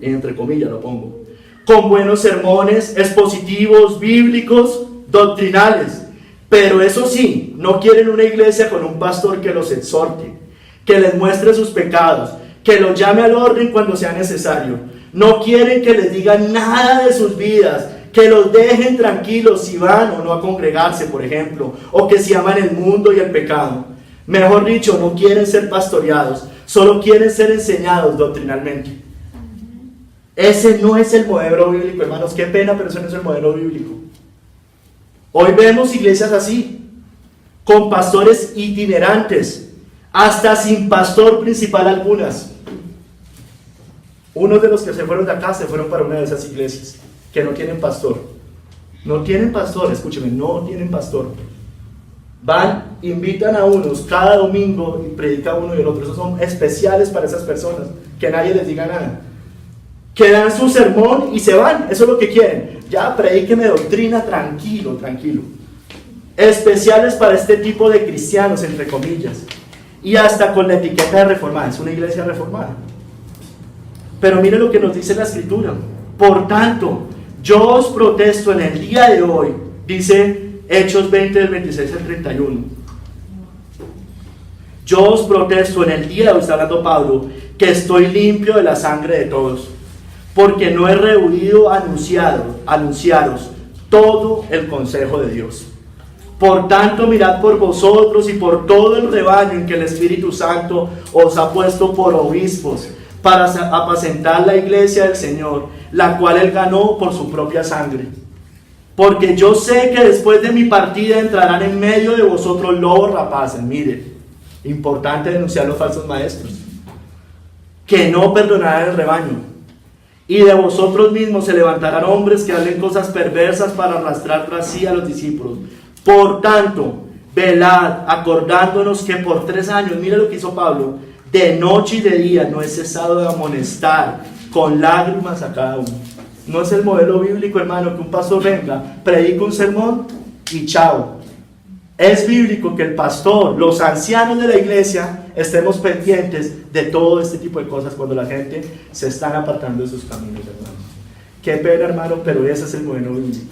entre comillas lo pongo, con buenos sermones expositivos, bíblicos, doctrinales. Pero eso sí, no quieren una iglesia con un pastor que los exhorte, que les muestre sus pecados, que los llame al orden cuando sea necesario. No quieren que les digan nada de sus vidas, que los dejen tranquilos si van o no a congregarse, por ejemplo, o que si aman el mundo y el pecado. Mejor dicho, no quieren ser pastoreados, solo quieren ser enseñados doctrinalmente. Ese no es el modelo bíblico, hermanos, qué pena, pero ese no es el modelo bíblico. Hoy vemos iglesias así, con pastores itinerantes, hasta sin pastor principal algunas. Unos de los que se fueron de acá se fueron para una de esas iglesias que no tienen pastor. No tienen pastor, escúcheme, no tienen pastor. Van, invitan a unos cada domingo y predica uno y el otro. Esos son especiales para esas personas, que nadie les diga nada. Que dan su sermón y se van, eso es lo que quieren. Ya predíqueme doctrina, tranquilo, tranquilo. Especiales para este tipo de cristianos, entre comillas. Y hasta con la etiqueta de reformada, es una iglesia reformada. Pero mire lo que nos dice la Escritura. Por tanto, yo os protesto en el día de hoy, dice Hechos 20 del 26 al 31. Yo os protesto en el día de hoy, está hablando Pablo, que estoy limpio de la sangre de todos, porque no he rehuido anunciaros todo el consejo de Dios. Por tanto, mirad por vosotros y por todo el rebaño en que el Espíritu Santo os ha puesto por obispos, para apacentar la iglesia del Señor, la cual Él ganó por su propia sangre. Porque yo sé que después de mi partida entrarán en medio de vosotros lobos rapaces. Mire, importante denunciar los falsos maestros, que no perdonarán el rebaño. Y de vosotros mismos se levantarán hombres que hablen cosas perversas para arrastrar tras sí a los discípulos. Por tanto, velad, acordándonos que por 3 años, mire lo que hizo Pablo, de noche y de día no he cesado de amonestar con lágrimas a cada uno. No es el modelo bíblico, hermano, que un pastor venga, predica un sermón y chao. Es bíblico que el pastor, los ancianos de la iglesia, estemos pendientes de todo este tipo de cosas cuando la gente se está apartando de sus caminos, hermano. Qué pena, hermano, pero ese es el modelo bíblico.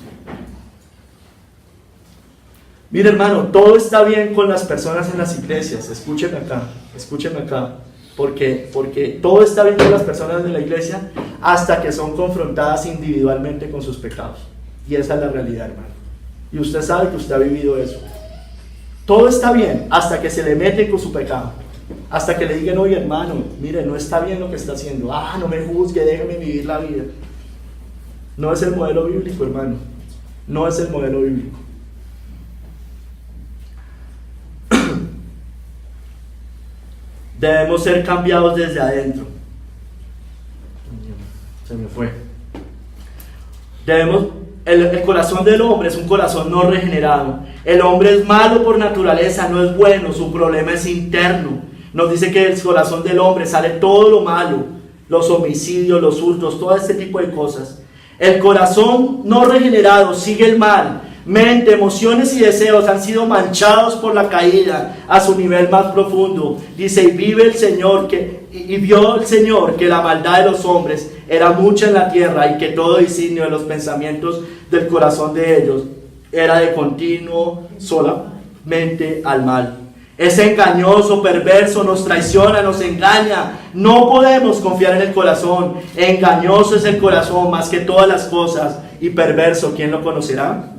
Mire, hermano, todo está bien con las personas en las iglesias. Escúcheme acá, porque todo está bien con las personas de la iglesia hasta que son confrontadas individualmente con sus pecados. Y esa es la realidad, hermano. Y usted sabe que usted ha vivido eso. Todo está bien hasta que se le meten con su pecado. Hasta que le digan, oye, hermano, mire, no está bien lo que está haciendo. No me juzgue, déjeme vivir la vida. No es el modelo bíblico, hermano. No es el modelo bíblico. Debemos ser cambiados desde adentro. Se me fue. El corazón del hombre es un corazón no regenerado. El hombre es malo por naturaleza, no es bueno, su problema es interno. Nos dice que del corazón del hombre sale todo lo malo, los homicidios, los hurtos, todo este tipo de cosas. El corazón no regenerado sigue el mal. Mente, emociones y deseos han sido manchados por la caída a su nivel más profundo. Dice, y vio el Señor que la maldad de los hombres era mucha en la tierra y que todo designio de los pensamientos del corazón de ellos era de continuo solamente al mal. Es engañoso, perverso, nos traiciona, nos engaña. No podemos confiar en el corazón. Engañoso es el corazón más que todas las cosas y perverso, ¿quién lo conocerá?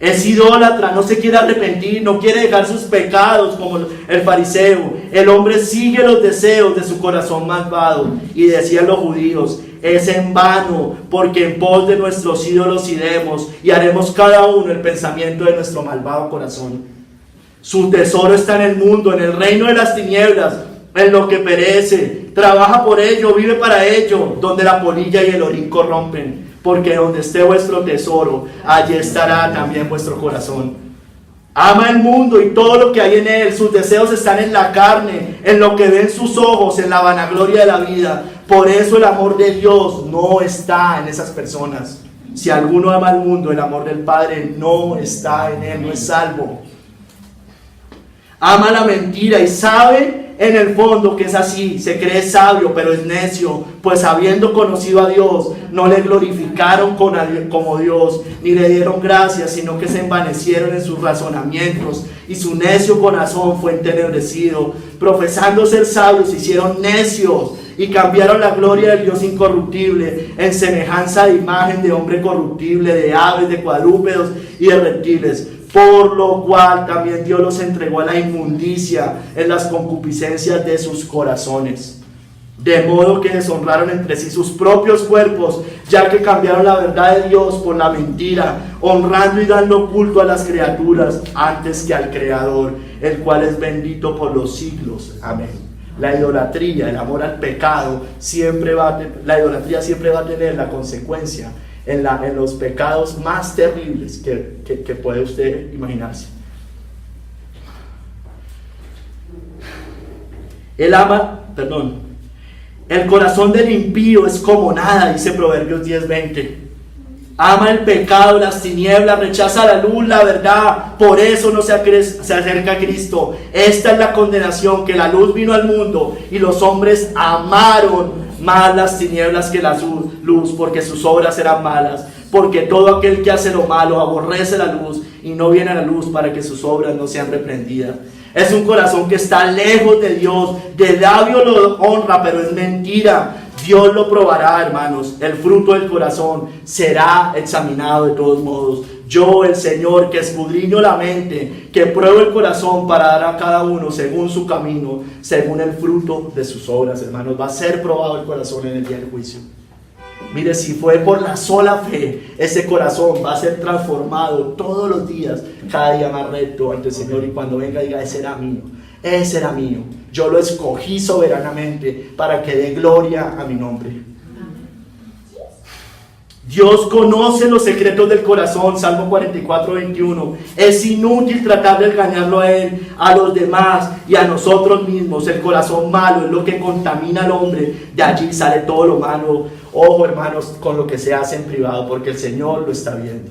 Es idólatra, no se quiere arrepentir, no quiere dejar sus pecados como el fariseo. El hombre sigue los deseos de su corazón malvado. Y decían los judíos, es en vano, porque en pos de nuestros ídolos iremos y haremos cada uno el pensamiento de nuestro malvado corazón. Su tesoro está en el mundo, en el reino de las tinieblas, en lo que perece. Trabaja por ello, vive para ello, donde la polilla y el orín corrompen. Porque donde esté vuestro tesoro, allí estará también vuestro corazón. Ama el mundo y todo lo que hay en él. Sus deseos están en la carne, en lo que ven sus ojos, en la vanagloria de la vida. Por eso el amor de Dios no está en esas personas. Si alguno ama al mundo, el amor del Padre no está en él, no es salvo. Ama la mentira y sabe en el fondo que es así. Se cree sabio, pero es necio, pues habiendo conocido a Dios, no le glorificaron como Dios, ni le dieron gracias, sino que se envanecieron en sus razonamientos, y su necio corazón fue entenebrecido. Profesando ser sabios, se hicieron necios, y cambiaron la gloria del Dios incorruptible en semejanza de imagen de hombre corruptible, de aves, de cuadrúpedos y de reptiles. Por lo cual también Dios los entregó a la inmundicia en las concupiscencias de sus corazones. De modo que deshonraron entre sí sus propios cuerpos, ya que cambiaron la verdad de Dios por la mentira, honrando y dando culto a las criaturas antes que al Creador, el cual es bendito por los siglos. Amén. La idolatría, el amor al pecado, la idolatría siempre va a tener la consecuencia en los pecados más terribles que puede usted imaginarse. El corazón del impío es como nada, dice Proverbios 10:20. Ama el pecado, las tinieblas, rechaza la luz, la verdad. Por eso no se acerca a Cristo. Esta es la condenación, que la luz vino al mundo y los hombres amaron más las tinieblas que la luz, porque sus obras eran malas. Porque todo aquel que hace lo malo aborrece la luz y no viene a la luz para que sus obras no sean reprendidas. Es un corazón que está lejos de Dios. De labio lo honra, pero es mentira. Dios lo probará, hermanos. El fruto del corazón será examinado de todos modos. Yo, el Señor, que escudriño la mente, que pruebo el corazón para dar a cada uno según su camino, según el fruto de sus obras, hermanos. Va a ser probado el corazón en el día del juicio. Mire, si fue por la sola fe, ese corazón va a ser transformado todos los días, cada día más recto ante el Señor. Y cuando venga diga, ese era mío, ese era mío. Yo lo escogí soberanamente para que dé gloria a mi nombre. Dios conoce los secretos del corazón, Salmo 44:21. Es inútil tratar de engañarlo a Él, a los demás y a nosotros mismos. El corazón malo es lo que contamina al hombre. De allí sale todo lo malo. Ojo, hermanos, con lo que se hace en privado, porque el Señor lo está viendo.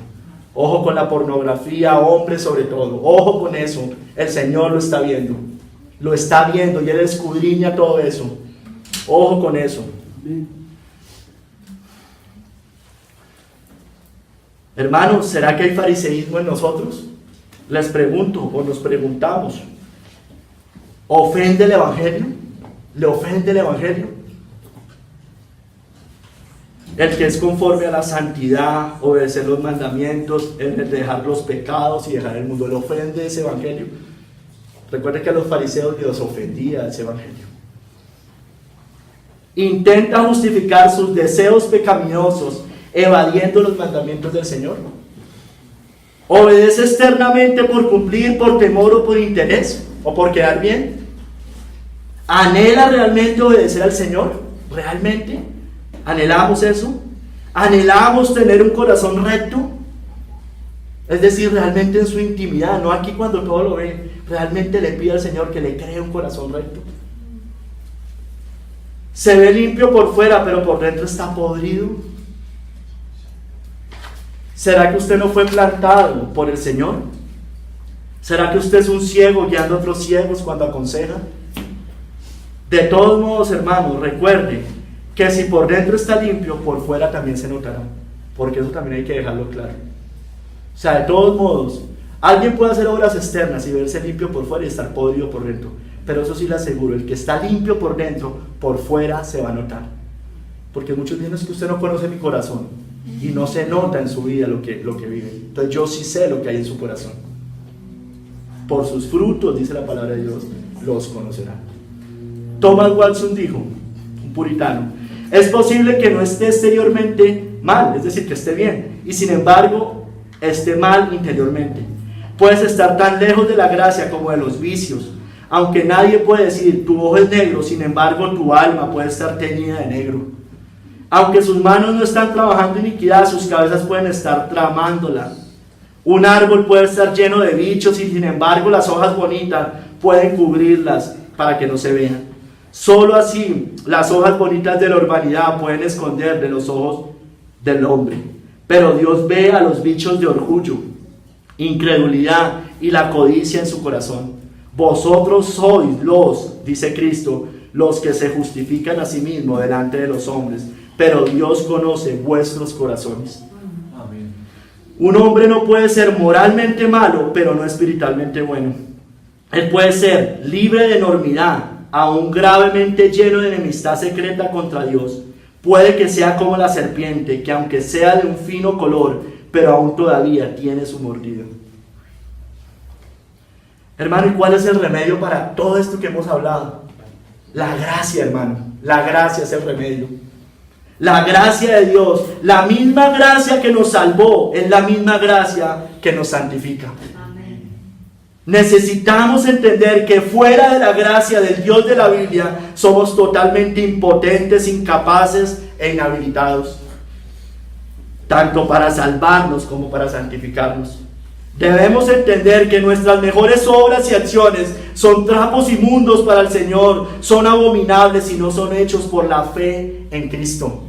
Ojo con la pornografía, hombres sobre todo. Ojo con eso, el Señor lo está viendo. Lo está viendo y Él escudriña todo eso. Ojo con eso. Hermanos, ¿será que hay fariseísmo en nosotros? Les pregunto, o nos preguntamos. ¿Ofende el Evangelio? ¿Le ofende el Evangelio? El que es conforme a la santidad, obedecer los mandamientos, el dejar los pecados y dejar el mundo, ¿le ofende ese Evangelio? Recuerde que a los fariseos Dios ofendía ese Evangelio. Intenta justificar sus deseos pecaminosos evadiendo los mandamientos del Señor. Obedece externamente por cumplir, por temor o por interés o por quedar bien. ¿Anhela realmente obedecer al Señor? ¿Realmente? ¿Anhelamos eso? ¿Anhelamos tener un corazón recto? Es decir, realmente en su intimidad, no aquí cuando todo lo ve, realmente le pide al Señor que le cree un corazón recto. Se ve limpio por fuera, pero por dentro está podrido. ¿Será que usted no fue plantado por el Señor? ¿Será que usted es un ciego guiando a otros ciegos cuando aconseja? De todos modos, hermanos, recuerde que si por dentro está limpio, por fuera también se notará, porque eso también hay que dejarlo claro. O sea, de todos modos, alguien puede hacer obras externas y verse limpio por fuera y estar podrido por dentro, pero eso sí le aseguro, el que está limpio por dentro, por fuera se va a notar, porque muchos dicen es que usted no conoce mi corazón y no se nota en su vida lo que vive. Entonces yo sí sé lo que hay en su corazón. Por sus frutos, dice la palabra de Dios, los conocerán. Thomas Watson dijo, un puritano, es posible que no esté exteriormente mal, es decir, que esté bien, y sin embargo esté mal interiormente. Puedes estar tan lejos de la gracia como de los vicios, aunque nadie puede decir tu ojo es negro, sin embargo tu alma puede estar teñida de negro. Aunque sus manos no están trabajando iniquidad, sus cabezas pueden estar tramándola. Un árbol puede estar lleno de bichos y sin embargo las hojas bonitas pueden cubrirlas para que no se vean. Solo así las hojas bonitas de la urbanidad pueden esconder de los ojos del hombre. Pero Dios ve a los bichos de orgullo, incredulidad y la codicia en su corazón. Vosotros sois dice Cristo, los que se justifican a sí mismos delante de los hombres, pero Dios conoce vuestros corazones. Amén. Un hombre no puede ser moralmente malo, pero no espiritualmente bueno. Él puede ser libre de enormidad, aún gravemente lleno de enemistad secreta contra Dios. Puede que sea como la serpiente, que aunque sea de un fino color, pero aún todavía tiene su mordido. Hermano, ¿y cuál es el remedio para todo esto que hemos hablado? La gracia, hermano. La gracia es el remedio. La gracia de Dios, la misma gracia que nos salvó, es la misma gracia que nos santifica. Amén. Necesitamos entender que fuera de la gracia del Dios de la Biblia, somos totalmente impotentes, incapaces e inhabilitados, tanto para salvarnos como para santificarnos. Debemos entender que nuestras mejores obras y acciones son trapos inmundos para el Señor, son abominables y no son hechos por la fe en Cristo.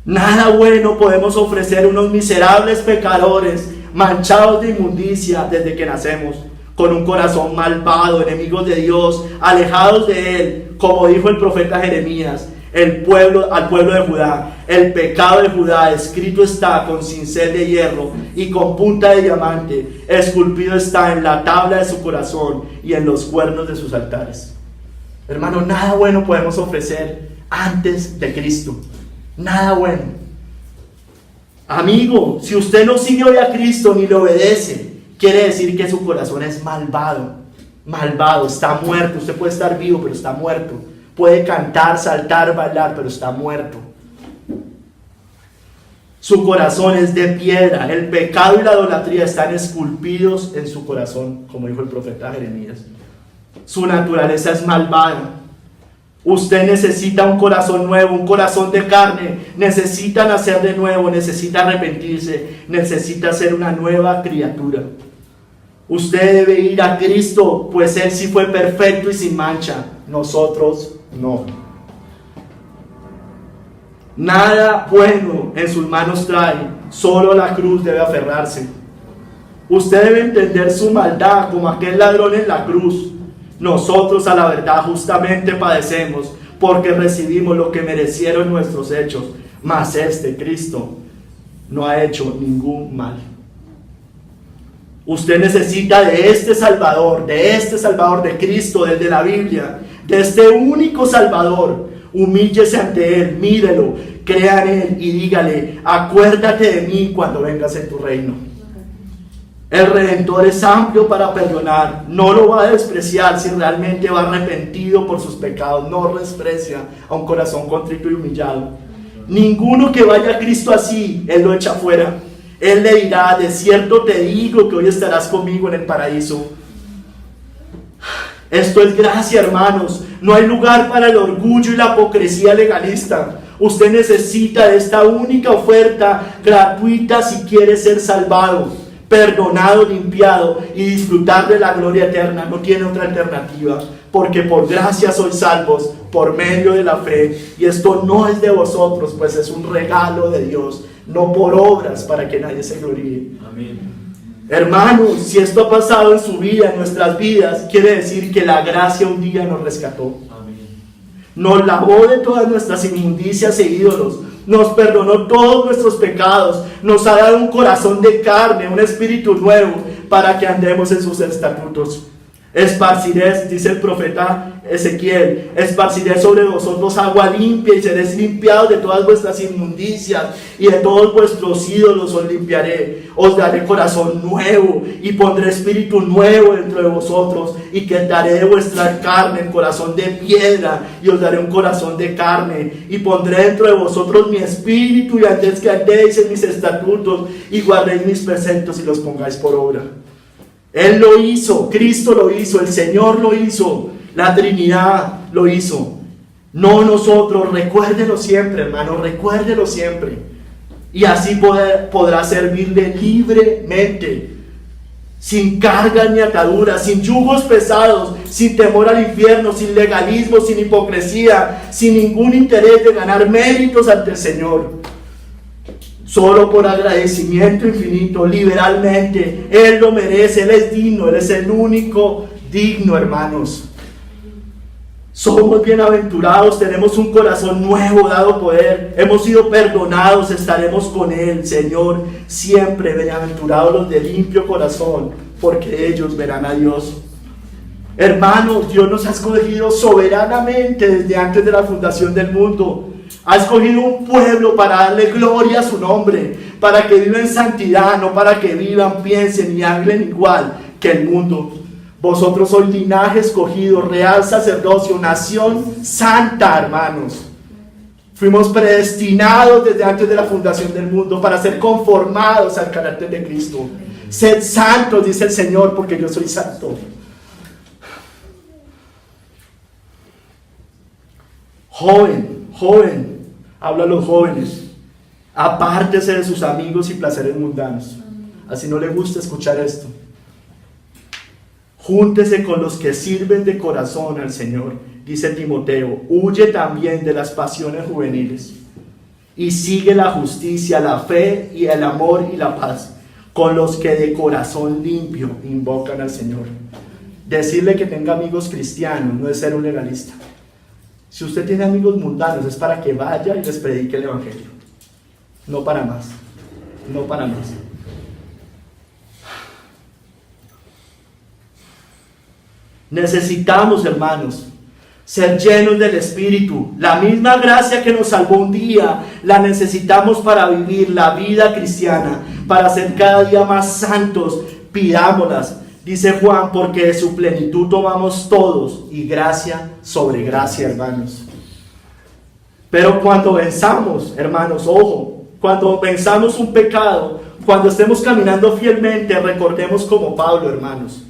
Nada bueno podemos ofrecer unos miserables pecadores, manchados de inmundicia desde que nacemos, con un corazón malvado, enemigos de Dios, alejados de Él, como dijo el profeta Jeremías, al pueblo de Judá. El pecado de Judá escrito está con cincel de hierro y con punta de diamante, esculpido está en la tabla de su corazón y en los cuernos de sus altares. Hermano, nada bueno podemos ofrecer antes de Cristo. Nada bueno. Amigo, si usted no sigue hoy a Cristo ni le obedece, quiere decir que su corazón es malvado. Malvado, está muerto. Usted puede estar vivo, pero está muerto. Puede cantar, saltar, bailar, pero está muerto. Su corazón es de piedra. El pecado y la idolatría están esculpidos en su corazón, como dijo el profeta Jeremías. Su naturaleza es malvada. Usted necesita un corazón nuevo, un corazón de carne. Necesita nacer de nuevo, necesita arrepentirse, necesita ser una nueva criatura. Usted debe ir a Cristo, pues Él sí fue perfecto y sin mancha. Nosotros no. Nada bueno en sus manos trae, solo la cruz debe aferrarse. Usted debe entender su maldad como aquel ladrón en la cruz. Nosotros a la verdad justamente padecemos, porque recibimos lo que merecieron nuestros hechos, mas Cristo no ha hecho ningún mal. Usted necesita de este Salvador de Cristo, del de la Biblia, de este único Salvador. Humíllese ante Él, mírelo, crea en Él y dígale: acuérdate de mí cuando vengas en tu reino. El Redentor es amplio para perdonar, no lo va a despreciar si realmente va arrepentido por sus pecados. No desprecia a un corazón contrito y humillado. Ninguno que vaya a Cristo así, Él lo echa fuera. Él le dirá: de cierto te digo que hoy estarás conmigo en el paraíso. Esto es gracia, hermanos. No hay lugar para el orgullo y la hipocresía legalista. Usted necesita de esta única oferta gratuita si quiere ser salvado, perdonado, limpiado y disfrutar de la gloria eterna. No tiene otra alternativa, porque por gracia sois salvos por medio de la fe, y esto no es de vosotros, pues es un regalo de Dios, no por obras para que nadie se gloríe. Amén. Hermanos, si esto ha pasado en su vida, en nuestras vidas, quiere decir que la gracia un día nos rescató. Amén. Nos lavó de todas nuestras inmundicias e ídolos, nos perdonó todos nuestros pecados, nos ha dado un corazón de carne, un espíritu nuevo, para que andemos en sus estatutos. Esparciré, dice el profeta Ezequiel, esparciré sobre vosotros agua limpia y seréis limpiados de todas vuestras inmundicias, y de todos vuestros ídolos os limpiaré. Os daré corazón nuevo y pondré espíritu nuevo dentro de vosotros, y quitaré de vuestra carne el corazón de piedra y os daré un corazón de carne, y pondré dentro de vosotros mi espíritu, y antes que andéis en mis estatutos y guardéis mis preceptos y los pongáis por obra. Él lo hizo, Cristo lo hizo, el Señor lo hizo, la Trinidad lo hizo. No nosotros. Recuérdelo siempre, hermano, recuérdelo siempre. Y así podrá servirle libremente, sin cargas ni ataduras, sin yugos pesados, sin temor al infierno, sin legalismo, sin hipocresía, sin ningún interés de ganar méritos ante el Señor. solo por agradecimiento infinito, liberalmente. Él lo merece, Él es digno, Él es el único digno, hermanos. Somos bienaventurados, tenemos un corazón nuevo dado poder, hemos sido perdonados, estaremos con Él, Señor, siempre. Bienaventurados los de limpio corazón, porque ellos verán a Dios. Hermanos, Dios nos ha escogido soberanamente desde antes de la fundación del mundo. Ha escogido un pueblo para darle gloria a su nombre, para que vivan en santidad, no para que vivan, piensen y hablen igual que el mundo. Vosotros sois linaje escogido, real sacerdocio, nación santa, hermanos. Fuimos predestinados desde antes de la fundación del mundo para ser conformados al carácter de Cristo. Sed santos, dice el Señor, porque yo soy santo. Joven, habla a los jóvenes. Apártese de sus amigos y placeres mundanos. Así no le gusta escuchar esto. Júntese con los que sirven de corazón al Señor, dice Timoteo. Huye también de las pasiones juveniles y sigue la justicia, la fe y el amor y la paz con los que de corazón limpio invocan al Señor. Decirle que tenga amigos cristianos no es ser un legalista. Si usted tiene amigos mundanos es para que vaya y les predique el evangelio, no para más, no para más. Necesitamos, hermanos, ser llenos del Espíritu. La misma gracia que nos salvó un día, la necesitamos para vivir la vida cristiana, para ser cada día más santos. Pidámoslas, dice Juan, porque de su plenitud tomamos todos, y gracia sobre gracia, hermanos. Pero cuando venzamos, hermanos, ojo, cuando venzamos un pecado, cuando estemos caminando fielmente, recordemos como Pablo, hermanos.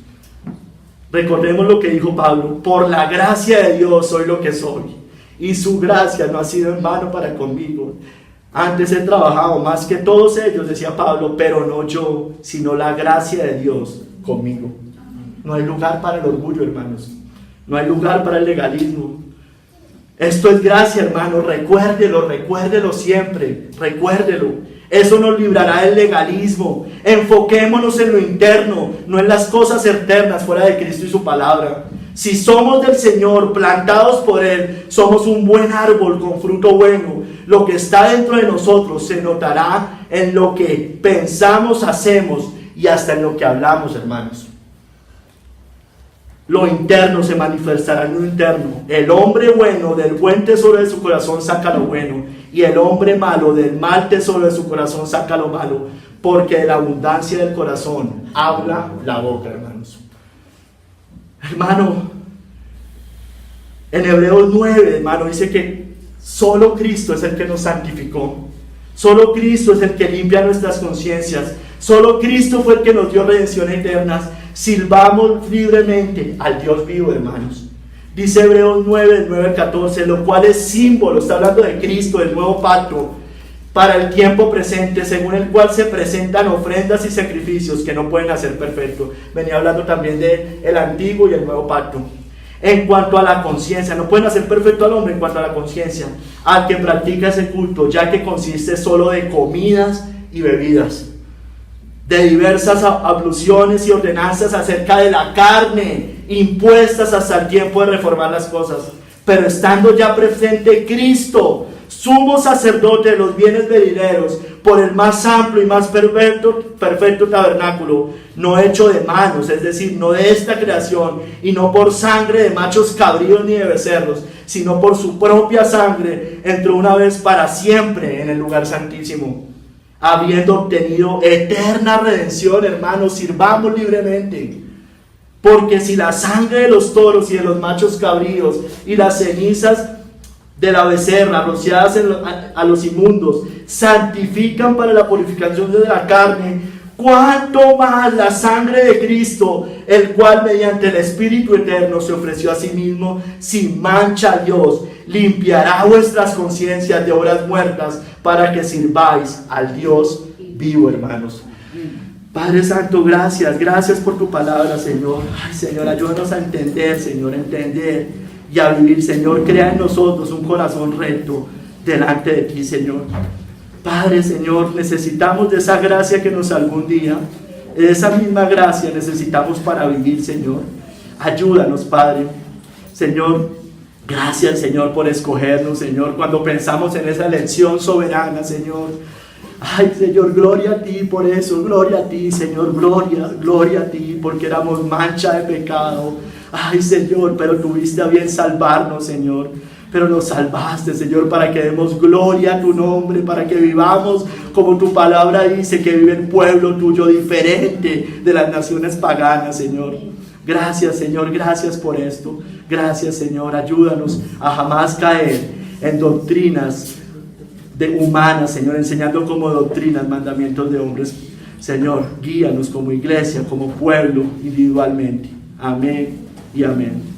Recordemos lo que dijo Pablo: por la gracia de Dios soy lo que soy, y su gracia no ha sido en vano para conmigo. Antes he trabajado más que todos ellos, decía Pablo, pero no yo, sino la gracia de Dios conmigo. No hay lugar para el orgullo, hermanos. No hay lugar para el legalismo. Esto es gracia, hermanos. Recuérdelo siempre. Recuérdelo. Eso nos librará del legalismo. Enfoquémonos en lo interno, no en las cosas eternas fuera de Cristo y su palabra. Si somos del Señor, plantados por Él, somos un buen árbol con fruto bueno. Lo que está dentro de nosotros se notará en lo que pensamos, hacemos y hasta en lo que hablamos, hermanos. Lo interno se manifestará en lo interno. El hombre bueno del buen tesoro de su corazón saca lo bueno, y el hombre malo del mal tesoro de su corazón saca lo malo, porque de la abundancia del corazón habla la boca, hermanos. Hermano, en Hebreos 9, hermano, dice que solo Cristo es el que nos santificó. Solo Cristo es el que limpia nuestras conciencias. Solo Cristo fue el que nos dio redención eterna. Sirvamos libremente al Dios vivo, hermanos. Dice Hebreos 9, 9 al 14, lo cual es símbolo, está hablando de Cristo, del nuevo pacto, para el tiempo presente, según el cual se presentan ofrendas y sacrificios que no pueden hacer perfecto. Venía hablando también del antiguo y el nuevo pacto. En cuanto a la conciencia, no pueden hacer perfecto al hombre en cuanto a la conciencia, al que practica ese culto, ya que consiste solo de comidas y bebidas, de diversas abluciones y ordenanzas acerca de la carne, impuestas hasta el tiempo de reformar las cosas. Pero estando ya presente Cristo, sumo sacerdote de los bienes venideros, por el más amplio y más perfecto tabernáculo, no hecho de manos, es decir, no de esta creación, y no por sangre de machos cabríos ni de becerros, sino por su propia sangre, entró una vez para siempre en el lugar santísimo, habiendo obtenido eterna redención. Hermanos, sirvamos libremente. Porque si la sangre de los toros y de los machos cabríos y las cenizas de la becerra rociadas a los inmundos santifican para la purificación de la carne, cuánto más la sangre de Cristo, el cual mediante el Espíritu eterno se ofreció a sí mismo sin mancha a Dios, limpiará vuestras conciencias de obras muertas para que sirváis al Dios vivo, hermanos. Padre Santo, gracias por tu palabra, Señor. Ay, Señor, ayúdanos a entender, Señor, y a vivir, Señor. Crea en nosotros un corazón recto delante de ti, Señor. Padre, Señor, necesitamos de esa gracia que nos salvó un día. Esa misma gracia necesitamos para vivir, Señor. Ayúdanos, Padre. Señor, gracias, Señor, por escogernos, Señor. Cuando pensamos en esa elección soberana, Señor. Ay, Señor, gloria a ti por eso. Gloria a ti, Señor. Gloria a ti, porque éramos mancha de pecado. Ay, Señor, pero tuviste a bien salvarnos, Señor. Pero nos salvaste, Señor, para que demos gloria a tu nombre, para que vivamos como tu palabra dice, que vive el pueblo tuyo diferente de las naciones paganas, Señor. Gracias, Señor, gracias por esto. Gracias, Señor, ayúdanos a jamás caer en doctrinas humanas, Señor, enseñando como doctrinas mandamientos de hombres. Señor, guíanos como iglesia, como pueblo, individualmente. Amén y amén.